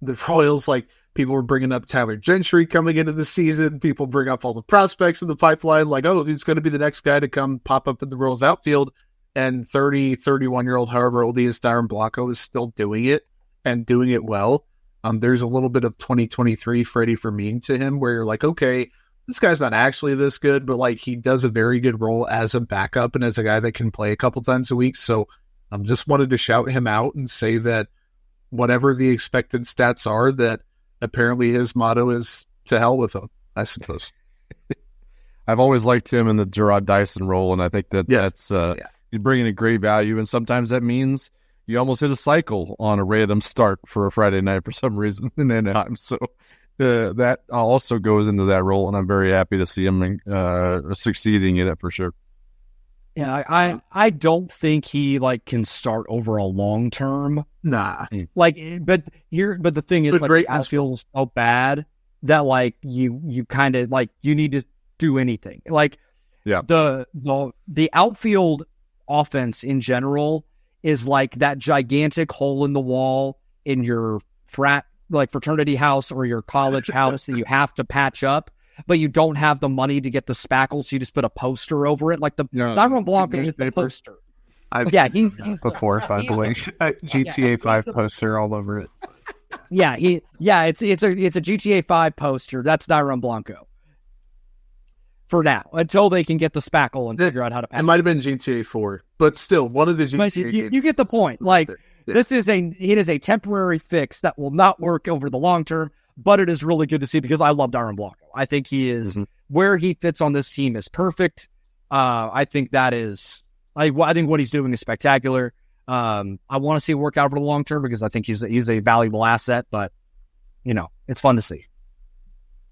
The Royals, like, people were bringing up Tyler Gentry coming into the season. People bring up all the prospects in the pipeline, like, oh, who's going to be the next guy to come pop up in the Royals outfield? And 30, 31-year-old, however old he is, Darren Blanco is still doing it and doing it well. There's a little bit of 2023 Freddie Fermin to him where you're like, okay, this guy's not actually this good, but like, he does a very good role as a backup and as a guy that can play a couple times a week. So just wanted to shout him out and say that whatever the expected stats are, that apparently his motto is to hell with them, I suppose. I've always liked him in the Gerard Dyson role, and I think that's he's bringing a great value, and sometimes that means you almost hit a cycle on a random start for a Friday night for some reason in Anaheim. So that also goes into that role, and I'm very happy to see him succeeding in it for sure. Yeah, I don't think he can start over a long term. Nah. But the thing is, the outfield is so bad that you kind of you need to do anything. The outfield offense in general is like that gigantic hole in the wall in your fraternity house or your college house that you have to patch up, but you don't have the money to get the spackle, so you just put a poster over it. Darren Blanco is the poster. He's before, by the way, GTA 5 poster all over it. It's a GTA 5 poster. That's Darren Blanco. For now, until they can get the spackle and figure out how to patch it. It might have been GTA 4, but still, one of the GTA games. You get the point. This is a temporary fix that will not work over the long term, but it is really good to see because I love Darren Blanco. I think he is where he fits on this team is perfect. I think that is. I think what he's doing is spectacular. I want to see it work out for the long term because I think he's a valuable asset. But it's fun to see.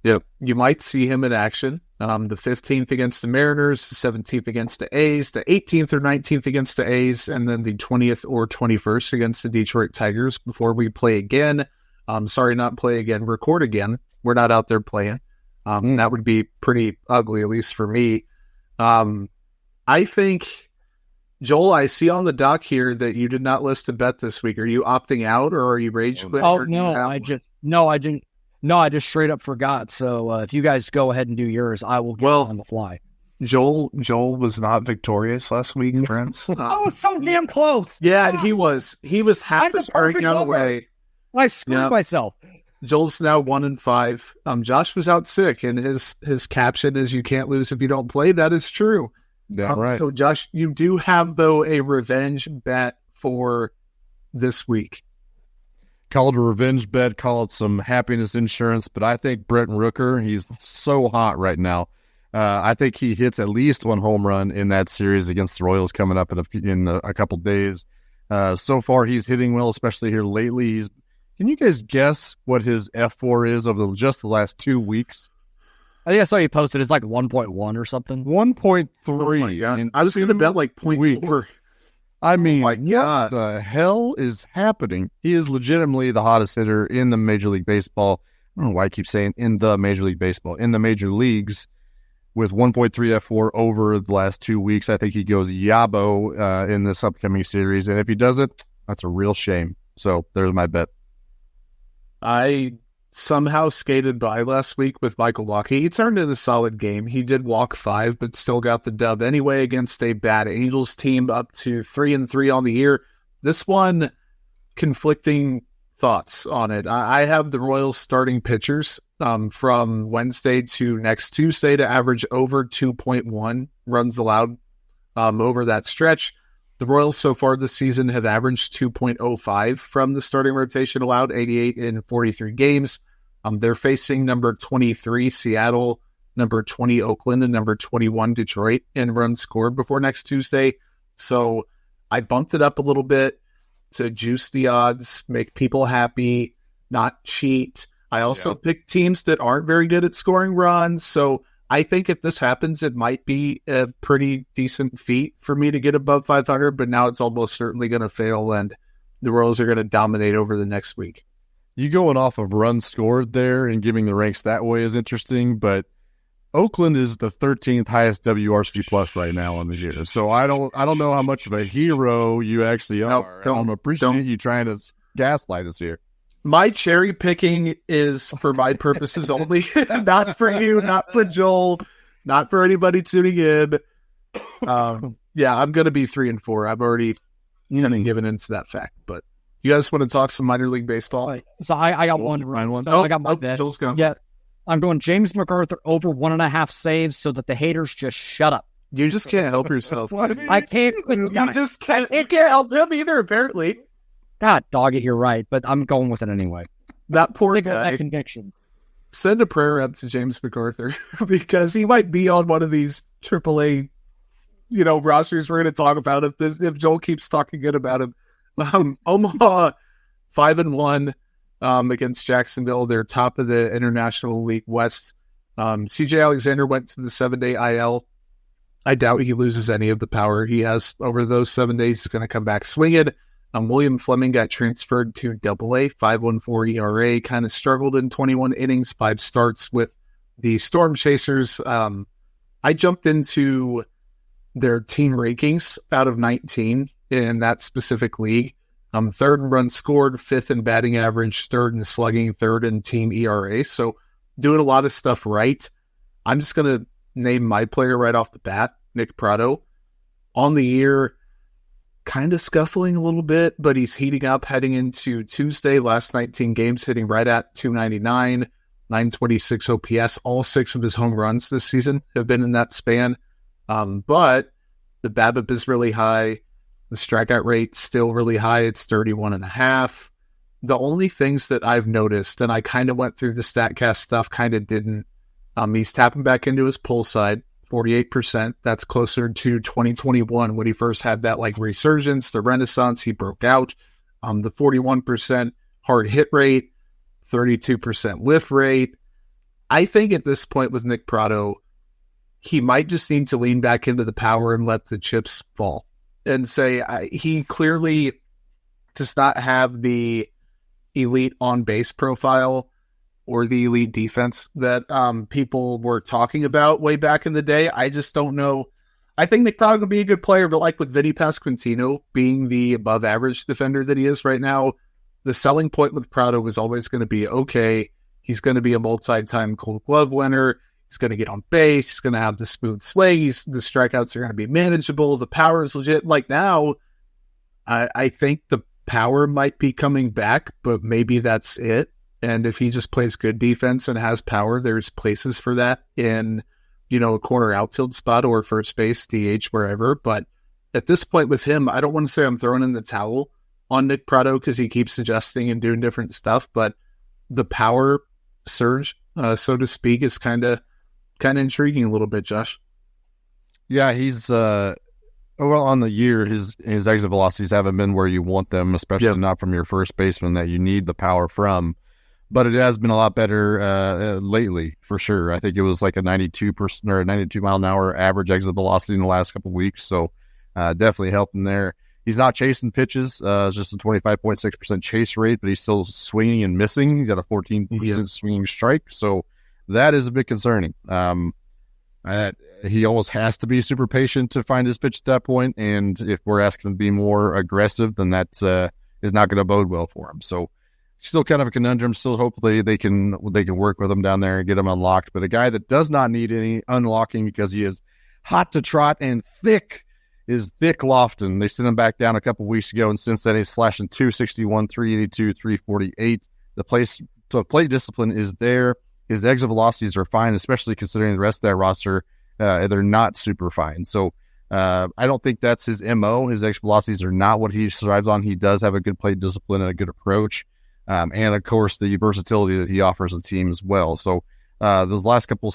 Yep, you might see him in action. The 15th against the Mariners, the 17th against the A's, the 18th or 19th against the A's, and then the 20th or 21st against the Detroit Tigers before we play again. Not play again, record again. We're not out there playing. That would be pretty ugly, at least for me. I think, Joel, I see on the doc here that you did not list a bet this week. Are you opting out or are you rage quitting? Oh, no, I just straight up forgot. So if you guys go ahead and do yours, I will get on the fly. Joel was not victorious last week, friends. I was so damn close. Yeah, he was. He was half a strikeout away. I screwed myself. Joel's now 1-5. Josh was out sick, and his caption is "You can't lose if you don't play." That is true. Yeah, right. So, Josh, you do have though a revenge bet for this week. Call it a revenge bet, call it some happiness insurance, but I think Brent Rooker, he's so hot right now. I think he hits at least one home run in that series against the Royals coming up in a couple days. So far, he's hitting well, especially here lately. Can you guys guess what his F4 is over just the last 2 weeks? I think I saw you posted. It's like 1.1 or something. 1.3. Oh my God. I was going to bet like 0.4. I mean, my God. What the hell is happening? He is legitimately the hottest hitter in the Major League Baseball. I don't know why I keep saying in the Major League Baseball. In the major leagues with 1.3 F4 over the last 2 weeks. I think he goes Yabo in this upcoming series. And if he does it, that's a real shame. So there's my bet. I somehow skated by last week with Michael Waukee. He turned in a solid game. He did walk 5, but still got the dub anyway against a bad Angels team, up to 3-3 on the year. This one, conflicting thoughts on it. I have the Royals starting pitchers from Wednesday to next Tuesday to average over 2.1 runs allowed over that stretch. The Royals so far this season have averaged 2.05 from the starting rotation allowed, 88 in 43 games. They're facing number 23 Seattle, number 20 Oakland, and number 21 Detroit in runs scored before next Tuesday. So I bumped it up a little bit to juice the odds, make people happy, not cheat. I also picked teams that aren't very good at scoring runs. So I think if this happens, it might be a pretty decent feat for me to get above 500, but now it's almost certainly going to fail, and the Royals are going to dominate over the next week. You going off of runs scored there and giving the ranks that way is interesting, but Oakland is the 13th highest WRC plus right now on the year. So I don't know how much of a hero you actually are. I don't appreciate you trying to gaslight us here. My cherry picking is for my purposes only, not for you, not for Joel, not for anybody tuning in. Yeah, I'm going to be 3-4. I've already given into that fact. But you guys want to talk some minor league baseball? Right. So I got one. So I got my bet. Joel's going. Yeah, I'm going James MacArthur over 1.5 saves so that the haters just shut up. You just can't help yourself. I can't. You just can't. You can't help him either, apparently. God, dog it, you're right, but I'm going with it anyway. That poor Think of guy. that conviction. Send a prayer up to James MacArthur because he might be on one of these AAA, rosters we're going to talk about if Joel keeps talking good about him. Omaha 5-1 against Jacksonville. They're top of the International League West. CJ Alexander went to the 7-day IL. I doubt he loses any of the power he has over those 7 days. He's going to come back swinging. William Fleming got transferred to AA, 5.14 ERA, kind of struggled in 21 innings, 5 starts with the Storm Chasers. I jumped into their team rankings out of 19 in that specific league. 3rd in runs scored, 5th in batting average, 3rd in slugging, 3rd in team ERA. So doing a lot of stuff right. I'm just going to name my player right off the bat, Nick Pratto. On the year, kind of scuffling a little bit, but he's heating up heading into Tuesday. Last 19 games hitting right at 299, 926 OPS. All 6 of his home runs this season have been in that span. But the BABIP is really high. The strikeout rate still really high. It's 31.5. The only things that I've noticed, and I kind of went through the StatCast stuff, kind of didn't. He's tapping back into his pull side. 48%. That's closer to 2021 when he first had that resurgence, the renaissance. He broke out. The 41% hard hit rate, 32% lift rate. I think at this point with Nick Pratto, he might just need to lean back into the power and let the chips fall and say he clearly does not have the elite on base profile or the elite defense that people were talking about way back in the day. I just don't know. I think Nick Pratto could be a good player, but with Vinny Pasquantino being the above average defender that he is right now, the selling point with Pratto was always going to be, okay, he's going to be a multi-time Gold Glove winner. He's going to get on base. He's going to have the smooth swing. The strikeouts are going to be manageable. The power is legit. Like now, I think the power might be coming back, but maybe that's it. And if he just plays good defense and has power, there's places for that in, a corner outfield spot or first base, DH, wherever. But at this point with him, I don't want to say I'm throwing in the towel on Nick Pratto because he keeps adjusting and doing different stuff, but the power surge, so to speak, is kind of intriguing a little bit, Josh. Yeah, he's overall on the year, his exit velocities haven't been where you want them, especially not from your first baseman that you need the power from. But it has been a lot better lately, for sure. I think it was like a 92% or a 92 mile an hour average exit velocity in the last couple of weeks. So definitely helped him there. He's not chasing pitches. It's just a 25.6% chase rate, but he's still swinging and missing. He's got a 14% swinging strike. So that is a bit concerning. He almost has to be super patient to find his pitch at that point. And if we're asking him to be more aggressive, then that is not going to bode well for him. So still kind of a conundrum. Still, hopefully they can work with him down there and get him unlocked. But a guy that does not need any unlocking because he is hot to trot and thick is Vic Lofton. They sent him back down a couple weeks ago, and since then he's slashing 261, 382, 348. The plate discipline is there. His exit velocities are fine, especially considering the rest of that roster. They're not super fine. So I don't think that's his MO. His exit velocities are not what he strives on. He does have a good plate discipline and a good approach. And of course the versatility that he offers the team as well. So the last couple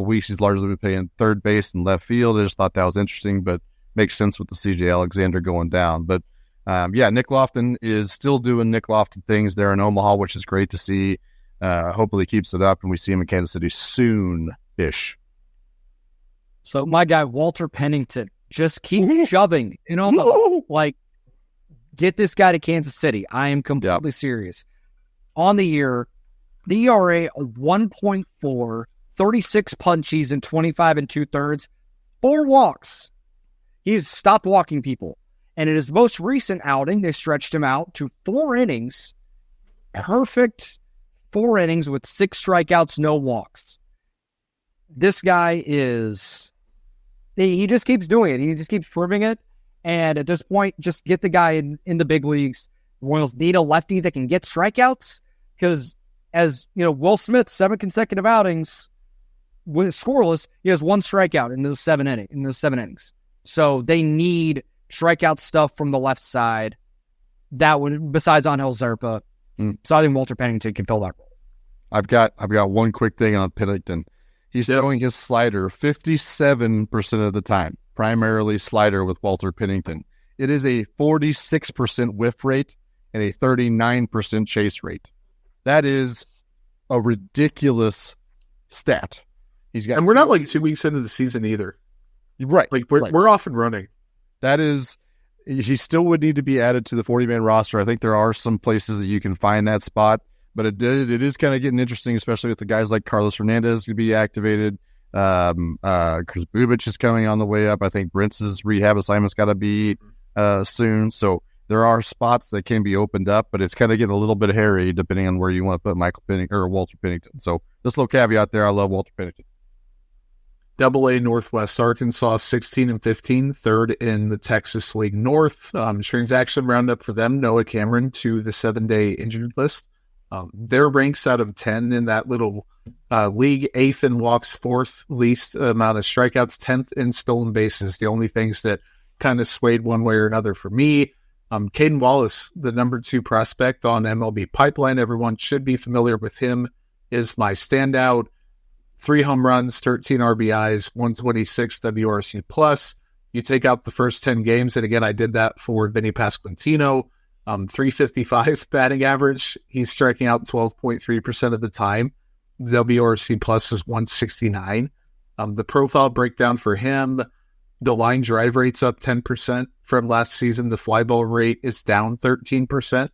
weeks, he's largely been playing third base and left field. I just thought that was interesting, but makes sense with the CJ Alexander going down. But Nick Lofton is still doing Nick Lofton things there in Omaha, which is great to see. Hopefully keeps it up, and we see him in Kansas City soon-ish. So my guy, Walter Pennington, just keep shoving in Omaha. Like, get this guy to Kansas City. I am completely serious. On the year, the ERA of 1.4, 36 punchies in 25 2/3, 4 walks. He's stopped walking people. And in his most recent outing, they stretched him out to 4 innings. Perfect 4 innings with 6 strikeouts, no walks. This guy he just keeps doing it. He just keeps proving it. And at this point, just get the guy in the big leagues. The Royals need a lefty that can get strikeouts because, as you know, Will Smith, 7 consecutive outings with scoreless, he has 1 strikeout in those 7 innings. So they need strikeout stuff from the left side. That would, besides Angel Zerpa. So I think Walter Pennington can fill that role. I've got one quick thing on Pennington. He's throwing his slider 57% of the time, primarily slider with Walter Pennington. It is a 46% whiff rate and a 39% chase rate. That is a ridiculous stat. And we're not like 2 weeks into the season either. Right. Like we're off and running. That is, he still would need to be added to the 40-man roster. I think there are some places that you can find that spot, but it is kind of getting interesting, especially with the guys like Carlos Hernandez to be activated. Chris Bubich is coming on the way up. I think Brince's rehab assignment's got to be soon. So there are spots that can be opened up, but it's kind of getting a little bit hairy depending on where you want to put Michael Pennington or Walter Pennington. So this little caveat there, I love Walter Pennington. AA Northwest Arkansas, 16-15, third in the Texas League North. Transaction roundup for them, Noah Cameron to the 7-day injured list. Their ranks out of 10 in that little league, 8th in walks, 4th least amount of strikeouts, 10th in stolen bases. The only things that kind of swayed one way or another for me. Caden Wallace, the number 2 prospect on MLB Pipeline. Everyone should be familiar with him, is my standout. 3 home runs, 13 RBIs, 126 WRC plus. You take out the first 10 games, and again, I did that for Vinny Pasquantino. 355 batting average. He's striking out 12.3% of the time. WRC plus is 169. The profile breakdown for him, the line drive rate's up 10% from last season. The fly ball rate is down 13%.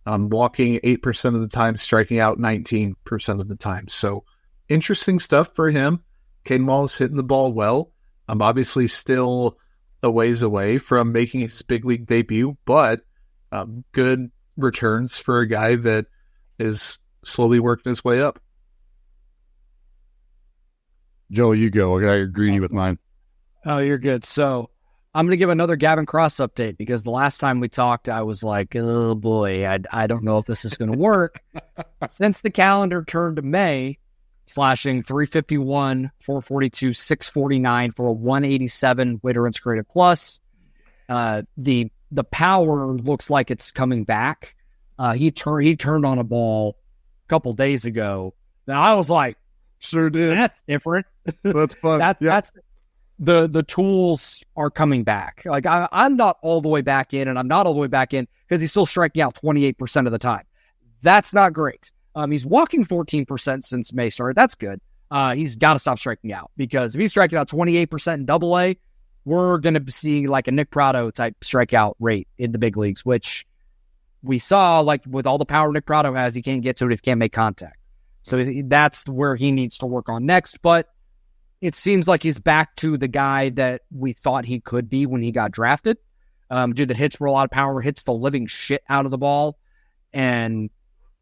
Walking 8% of the time, striking out 19% of the time. So interesting stuff for him. Caden Wallace hitting the ball well. I'm obviously still a ways away from making his big league debut, but good returns for a guy that is slowly working his way up. Joe, you go. I agree with mine. Oh, you're good. So I'm going to give another Gavin Cross update because the last time we talked, I was like, oh boy, I don't know if this is going to work. Since the calendar turned to May, slashing 351, 442, 649 for a 187 weighted runs created plus. The power looks like it's coming back. He turned on a ball a couple days ago. Now I was like, sure did. That's different. That's fun. That's the tools are coming back. Like I'm not all the way back in, and I'm not all the way back in because he's still striking out 28% of the time. That's not great. He's walking 14% since May started. That's good. He's got to stop striking out because if he's striking out 28% in Double-A, we're going to see like a Nick Pratto type strikeout rate in the big leagues, which we saw like with all the power Nick Pratto has, he can't get to it if he can't make contact. So that's where he needs to work on next. But it seems like he's back to the guy that we thought he could be when he got drafted. Dude that hits for a lot of power, hits the living shit out of the ball, and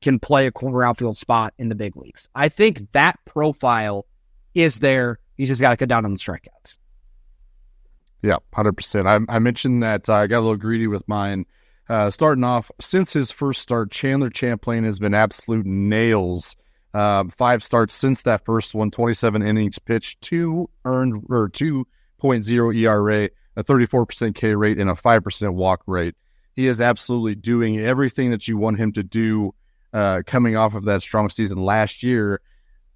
can play a corner outfield spot in the big leagues. I think that profile is there. He's just got to cut down on the strikeouts. Yeah, 100%. I mentioned that I got a little greedy with mine. Starting off, since his first start, Chandler Champlain has been absolute nails. 5 starts since that first one, 27 innings pitched, 2.0 ERA, a 34% K rate, and a 5% walk rate. He is absolutely doing everything that you want him to do coming off of that strong season last year.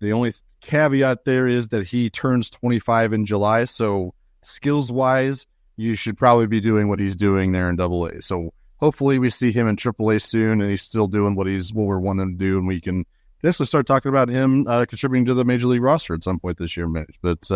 The only caveat there is that he turns 25 in July, so skills-wise, you should probably be doing what he's doing there in Double-A. So hopefully we see him in Triple-A soon, and he's still doing what we're wanting to do, and we can definitely start talking about him contributing to the Major League roster at some point this year, Mitch. But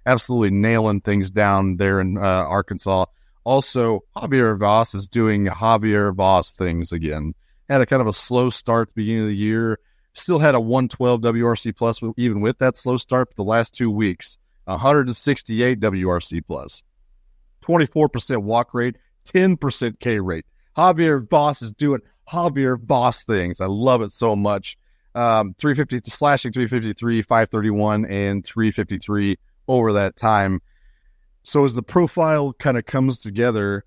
absolutely nailing things down there in Arkansas. Also, Javier Vaz is doing Javier Vaz things again. Had a kind of a slow start at the beginning of the year. Still had a 112 WRC plus even with that slow start. But the last 2 weeks, 168 WRC plus, 24% walk rate, 10% K rate. Javier Vaz is doing Javier Vaz things. I love it so much. 350 slashing 353, 531, and 353 over that time. So as the profile kind of comes together,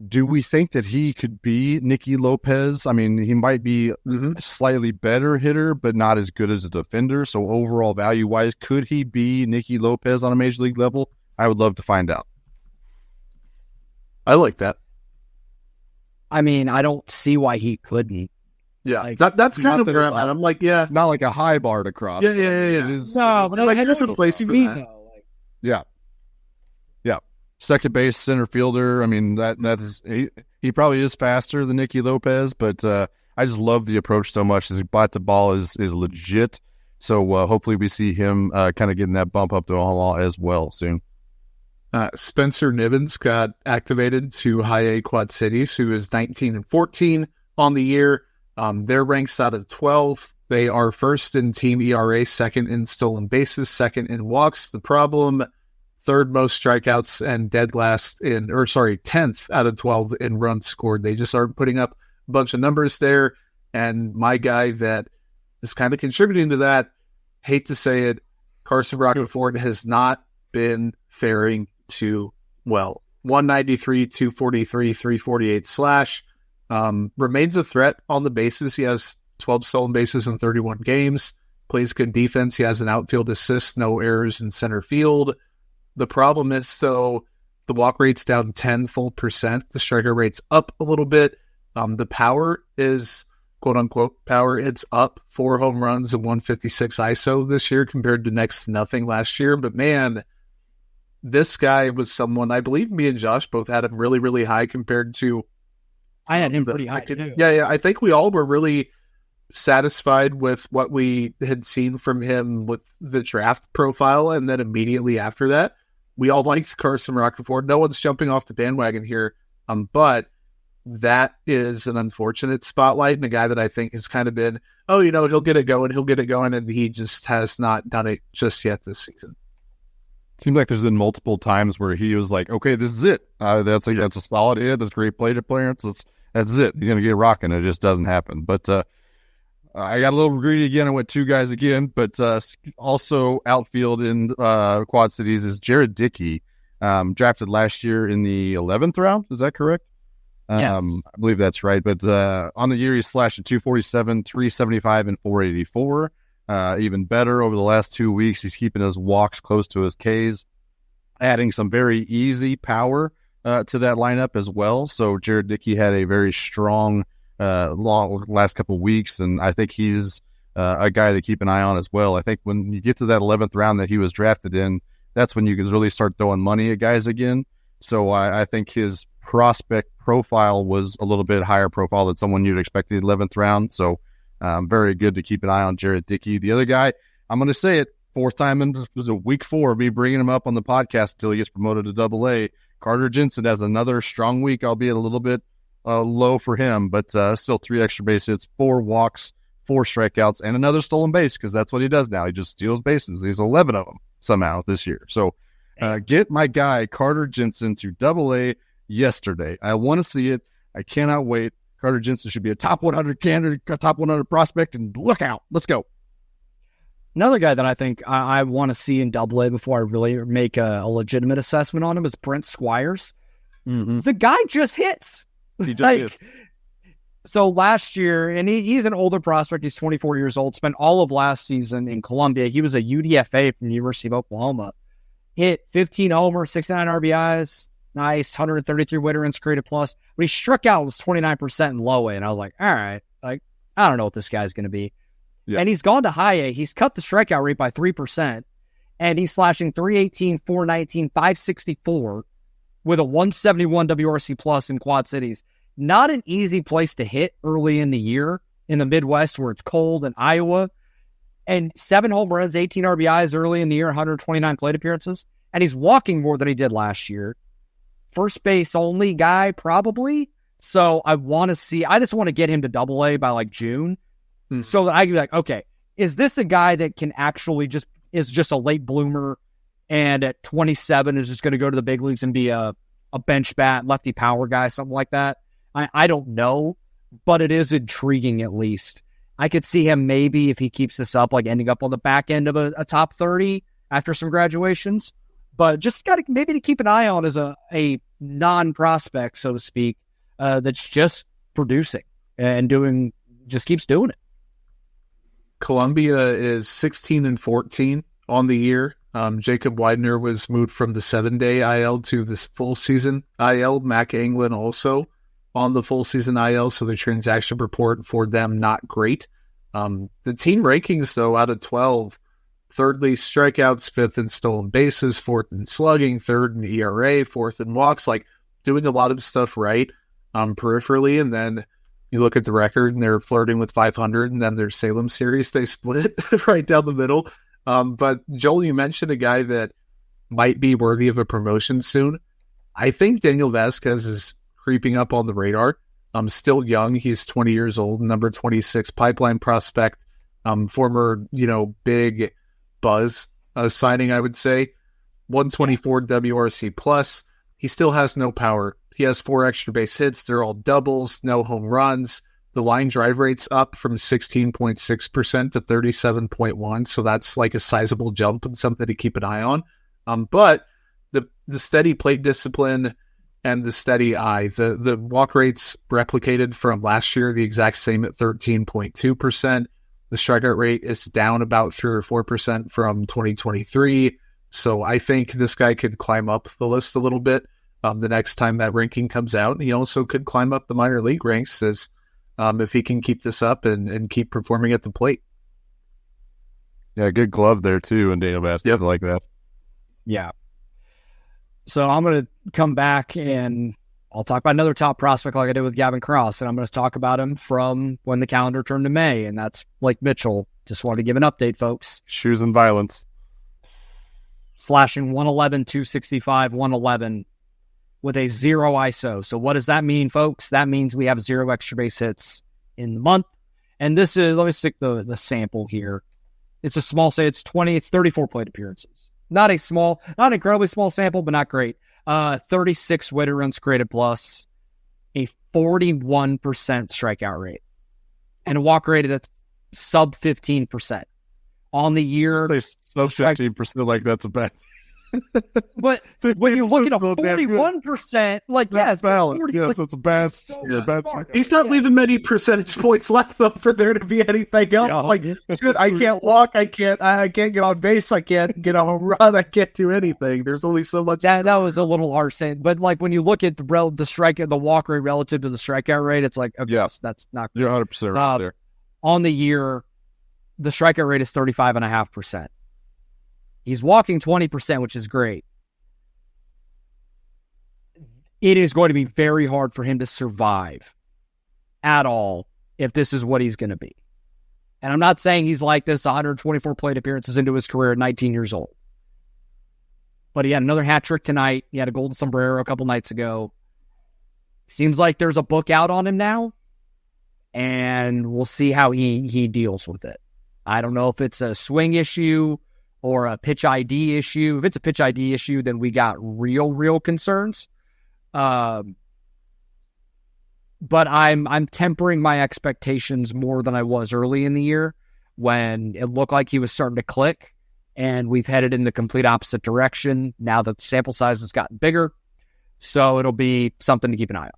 do we think that he could be Nicky Lopez? I mean, he might be a slightly better hitter, but not as good as a defender. So overall value-wise, could he be Nicky Lopez on a Major League level? I would love to find out. I like that. I mean, I don't see why he couldn't. Yeah, like, that's kind of where I'm at. I'm like, yeah. Not like a high bar to cross. Yeah. It is, no, but like there's a place for that. Yeah. Second base, center fielder. I mean, that's he probably is faster than Nicky Lopez, but I just love the approach so much. His bat to ball is legit. So hopefully we see him kind of getting that bump up to Omaha as well soon. Spencer Nivens got activated to High A Quad Cities, who is 19-14 on the year. Their ranks out of 12. They are first in team ERA, second in stolen bases, second in walks. The problem, third most strikeouts and dead last 10th out of 12 in runs scored. They just aren't putting up a bunch of numbers there. And my guy that is kind of contributing to that, hate to say it, Carson Roccaforte has not been faring too well. 193, 243, 348 slash. Remains a threat on the bases. He has 12 stolen bases in 31 games. Plays good defense. He has an outfield assist, no errors in center field. The problem is, though, the walk rate's down 10 full percent. The striker rate's up a little bit. The power is, quote-unquote, power. It's up 4 home runs and 156 ISO this year compared to next to nothing last year. But, man, this guy was someone, I believe me and Josh both had him really, really high compared to... I had him pretty high, too. Yeah, I think we all were really satisfied with what we had seen from him with the draft profile, and then immediately after that, we all liked Carson Roccaforte. No one's jumping off the bandwagon here, but that is an unfortunate spotlight, and a guy that I think has kind of been, he'll get it going, and he just has not done it just yet this season. Seems like there's been multiple times where he was like, okay, this is it. That's a solid hit. That's great plate appearance. That's it. He's going to get rocking. It just doesn't happen. But I got a little greedy again. I went 2 guys again, but also outfield in Quad Cities is Jared Dickey, drafted last year in the 11th round. Is that correct? Yes. I believe that's right. But on the year, he's slashed at 247, 375, and 484. Even better over the last 2 weeks. He's keeping his walks close to his Ks, adding some very easy power to that lineup as well. So Jared Dickey had a very strong long last couple of weeks, and I think he's a guy to keep an eye on as well. I think when you get to that 11th round that he was drafted in, that's when you can really start throwing money at guys again. So I think his prospect profile was a little bit higher profile than someone you'd expect in the 11th round. So very good to keep an eye on Jared Dickey. The other guy, I'm going to say it, 4th time in week 4 of me bringing him up on the podcast until he gets promoted to Double-A. Carter Jensen has another strong week, albeit a little bit low for him, but still 3 extra base hits, 4 walks, 4 strikeouts, and another stolen base, because that's what he does now. He just steals bases. He's 11 of them somehow this year. So get my guy Carter Jensen to Double-A yesterday. I want to see it. I cannot wait. Carter Jensen should be a top 100 candidate, a top 100 prospect, and look out. Let's go. Another guy that I think I want to see in Double-A before I really make a legitimate assessment on him is Brent Squires. Mm-hmm. The guy just hits. He just hits. So last year, and he's an older prospect. He's 24 years old. Spent all of last season in Columbia. He was a UDFA from the University of Oklahoma. Hit 15 homers, 69 RBIs. Nice, 133 weighted runs created plus. When he struck out, it was 29% in low A, and I was like, all right, like I don't know what this guy's going to be. Yeah. And he's gone to high A. He's cut the strikeout rate by 3%, and he's slashing 318, 419, 564 with a 171 WRC plus in Quad Cities. Not an easy place to hit early in the year in the Midwest where it's cold in Iowa. And 7 home runs, 18 RBIs early in the year, 129 plate appearances. And he's walking more than he did last year. First base only guy, probably. So I just want to get him to Double-A by like June. So that I can be like, okay, is this a guy that can actually is just a late bloomer and at 27 is just going to go to the big leagues and be a bench bat, lefty power guy, something like that? I don't know, but it is intriguing at least. I could see him maybe, if he keeps this up, like ending up on the back end of a top 30 after some graduations. But just got to maybe to keep an eye on as a non-prospect, so to speak, that's just producing and keeps doing it. Columbia is 16-14 on the year. Jacob Widener was moved from the 7-day IL to this full season IL. Mac Anglin also on the full season IL, so the transaction report for them not great. The team rankings, though, out of 12, 3rd least strikeouts, 5th in stolen bases, 4th in slugging, 3rd in ERA, 4th in walks, like doing a lot of stuff right peripherally. And then you look at the record and they're flirting with 500, and then their Salem series, they split right down the middle. But Joel, you mentioned a guy that might be worthy of a promotion soon. I think Daniel Vasquez is creeping up on the radar. Still young. He's 20 years old, number 26 pipeline prospect, former, big buzz signing, I would say. 124 WRC plus. He still has no power. He has 4 extra base hits. They're all doubles, no home runs. The line drive rate's up from 16.6% to 37.1%. So that's like a sizable jump and something to keep an eye on. But the steady plate discipline and the steady eye, the walk rates replicated from last year, the exact same at 13.2%. The strikeout rate is down about 3 or 4% from 2023. So I think this guy could climb up the list a little bit the next time that ranking comes out. And he also could climb up the minor league ranks if he can keep this up and keep performing at the plate. Yeah, good glove there too, and Daniel Vasquez. Yep. Like that. Yeah. So I'm going to come back and I'll talk about another top prospect like I did with Gavin Cross, and I'm going to talk about him from when the calendar turned to May, and that's Blake Mitchell. Just wanted to give an update, folks. Shoes and violence. Slashing 111, 265, 111 with a 0 ISO. So what does that mean, folks? That means we have 0 extra base hits in the month. And this is, let me stick the sample here. It's a small say, it's 34 plate appearances. Not incredibly small sample, but not great. 36 weighted runs created plus, a 41% strikeout rate, and a walk rate that's sub 15%. On the year, Say sub 15%, like that's a bad. but when you look at a 41%, like, that's valid. Yes, it's a bad. He's not leaving many percentage points left though for there to be anything else. Like, dude, I can't walk, I can't get on base, I can't get on a run, I can't do anything. There's only so much. That was a little harsh saying, but like when you look at the walk rate relative to the strikeout rate, it's like, okay, yes, that's not. You're 100% right there. On the year, the strikeout rate is 35.5%. He's walking 20%, which is great. It is going to be very hard for him to survive at all if this is what he's going to be. And I'm not saying he's like this 124 plate appearances into his career at 19 years old. But he had another hat trick tonight. He had a golden sombrero a couple nights ago. Seems like there's a book out on him now. And we'll see how he deals with it. I don't know if it's a swing issue or a pitch ID issue. If it's a pitch ID issue, then we got real concerns. But I'm tempering my expectations more than I was early in the year when it looked like he was starting to click, and we've headed in the complete opposite direction. Now the sample size has gotten bigger, so it'll be something to keep an eye on.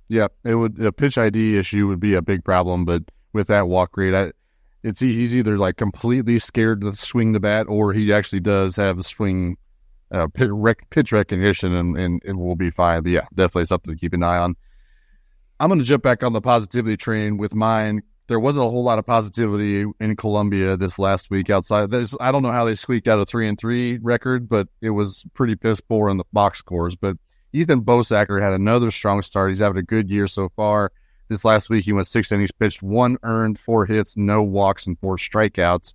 Yeah, a pitch ID issue would be a big problem, but with that walk rate, he's either like completely scared to swing the bat, or he actually does have a swing pitch recognition, and it will be fine. But yeah, definitely something to keep an eye on. I'm going to jump back on the positivity train with mine. There wasn't a whole lot of positivity in Columbia this last week outside. I don't know how they squeaked out a 3-3 record, but it was pretty piss poor in the box scores. But Ethan Bosacker had another strong start. He's having a good year so far. This last week, he went 6 innings pitched, 1 earned, 4 hits, no walks, and 4 strikeouts.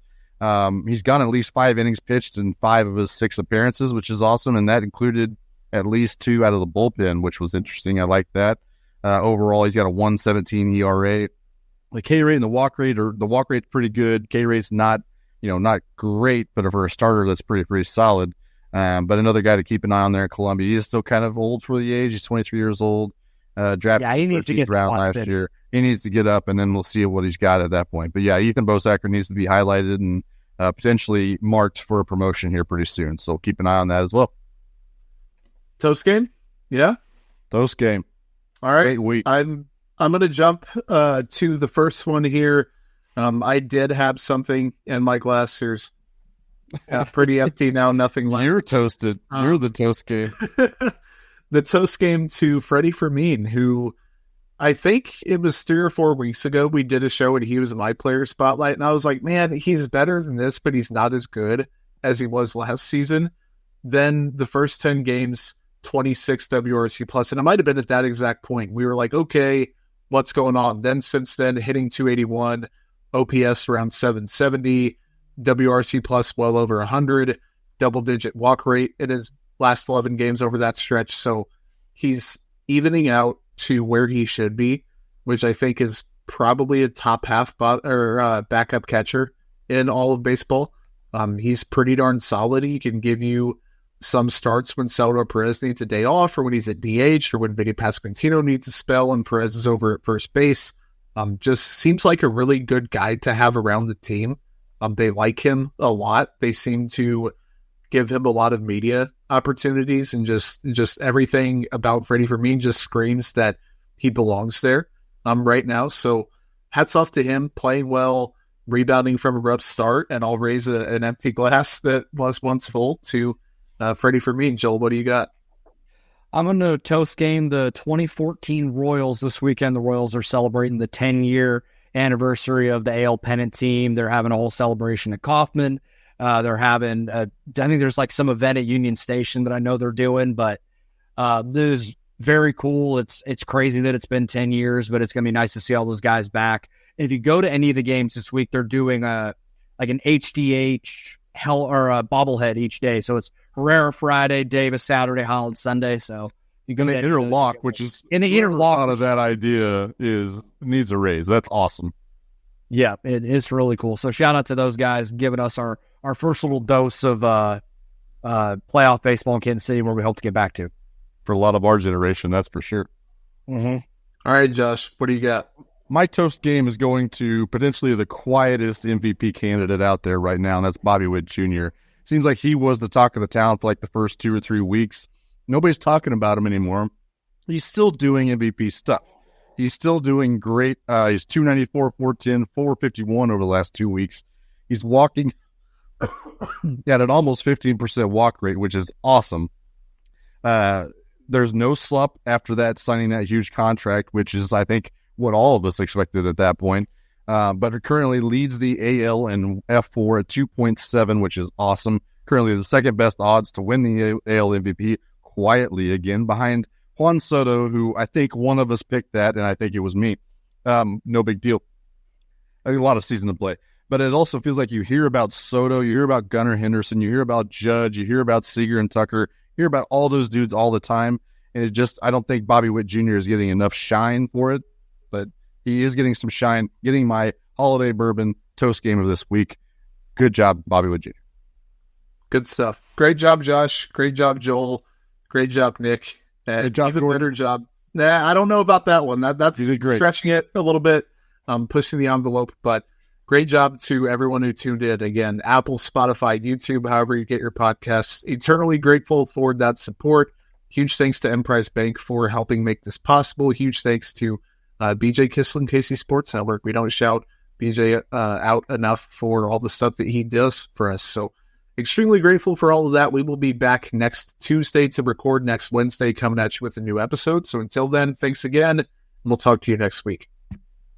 He's gone at least 5 innings pitched in 5 of his 6 appearances, which is awesome, and that included at least 2 out of the bullpen, which was interesting. I like that. Overall, he's got a 1.17 ERA. The K rate and the walk rate's pretty good. K rate's not great, but for a starter, that's pretty solid. But another guy to keep an eye on there in Columbia. He is still kind of old for the age. He's 23 years old. Drafted he needs to get round last year. He needs to get up, and then we'll see what he's got at that point. But yeah, Ethan Bosacker needs to be highlighted and potentially marked for a promotion here pretty soon. So keep an eye on that as well. Toast game? Yeah? Toast game. All right. Great week. I'm going to jump to the first one here. I did have something in my glass. There's pretty empty now, nothing left. You're toasted. You're the toast game. The toast game to Freddie Fermin, who I think it was 3 or 4 weeks ago, we did a show and he was in my player spotlight. And I was like, man, he's better than this, but he's not as good as he was last season. Then the first 10 games, 26 WRC plus. And it might have been at that exact point. We were like, okay, what's going on? Then since then, hitting 281, OPS around 770, WRC plus well over 100, double-digit walk rate in his last 11 games over that stretch. So he's evening out to where he should be, which I think is probably a top half backup catcher in all of baseball. He's pretty darn solid. He can give you some starts when Salvador Perez needs a day off, or when he's at DH, or when Vinny Pasquantino needs a spell and Perez is over at first base. Just seems like a really good guy to have around the team. They like him a lot. They seem to give him a lot of media opportunities, and just everything about Freddie Fermin just screams that he belongs there right now. So hats off to him, playing well, rebounding from a rough start, and I'll raise an empty glass that was once full to Freddie Fermin. Joel, what do you got? I'm going to toast game the 2014 Royals this weekend. The Royals are celebrating the 10-year anniversary of the AL pennant team. They're having a whole celebration at Kauffman. They're having, I think there's like some event at Union Station that I know they're doing, but this is very cool. It's crazy that it's been 10 years, but it's going to be nice to see all those guys back. And if you go to any of the games this week, they're doing an HDH or a bobblehead each day. So it's Herrera Friday, Davis Saturday, Holland Sunday. So you go in the interlock, which is in the interlock. Out of that idea needs a raise. That's awesome. Yeah, it is really cool. So shout out to those guys giving us our first little dose of playoff baseball in Kansas City, where we hope to get back to. For a lot of our generation, that's for sure. Mm-hmm. All right, Josh, what do you got? My toast game is going to potentially the quietest MVP candidate out there right now, and that's Bobby Witt Jr. Seems like he was the talk of the town for like the first 2 or 3 weeks. Nobody's talking about him anymore. He's still doing MVP stuff. He's still doing great. He's 294, 410, 451 over the last 2 weeks. He's walking at an almost 15% walk rate, which is awesome. There's no slump after that, signing that huge contract, which is, I think, what all of us expected at that point. But it currently leads the AL and F4 at 2.7, which is awesome. Currently the second best odds to win the AL MVP, quietly again, behind Juan Soto, who I think one of us picked that, and I think it was me. No big deal. I think a lot of season to play. But it also feels like you hear about Soto, you hear about Gunnar Henderson, you hear about Judge, you hear about Seager and Tucker, you hear about all those dudes all the time. And it just, I don't think Bobby Witt Jr. is getting enough shine for it. But he is getting some shine, getting my holiday bourbon toast game of this week. Good job, Bobby Witt Jr. Good stuff. Great job, Josh. Great job, Joel. Great job, Nick. Good job, even better job. Nah, I don't know about that one. That's stretching it a little bit, pushing the envelope. But great job to everyone who tuned in. Again, Apple, Spotify, YouTube, however you get your podcasts. Eternally grateful for that support. Huge thanks to Emprise Bank for helping make this possible. Huge thanks to BJ Kissel and KC Sports Network. We don't shout BJ out enough for all the stuff that he does for us. So extremely grateful for all of that. We will be back next Tuesday to record next Wednesday, coming at you with a new episode. So until then, thanks again, and we'll talk to you next week.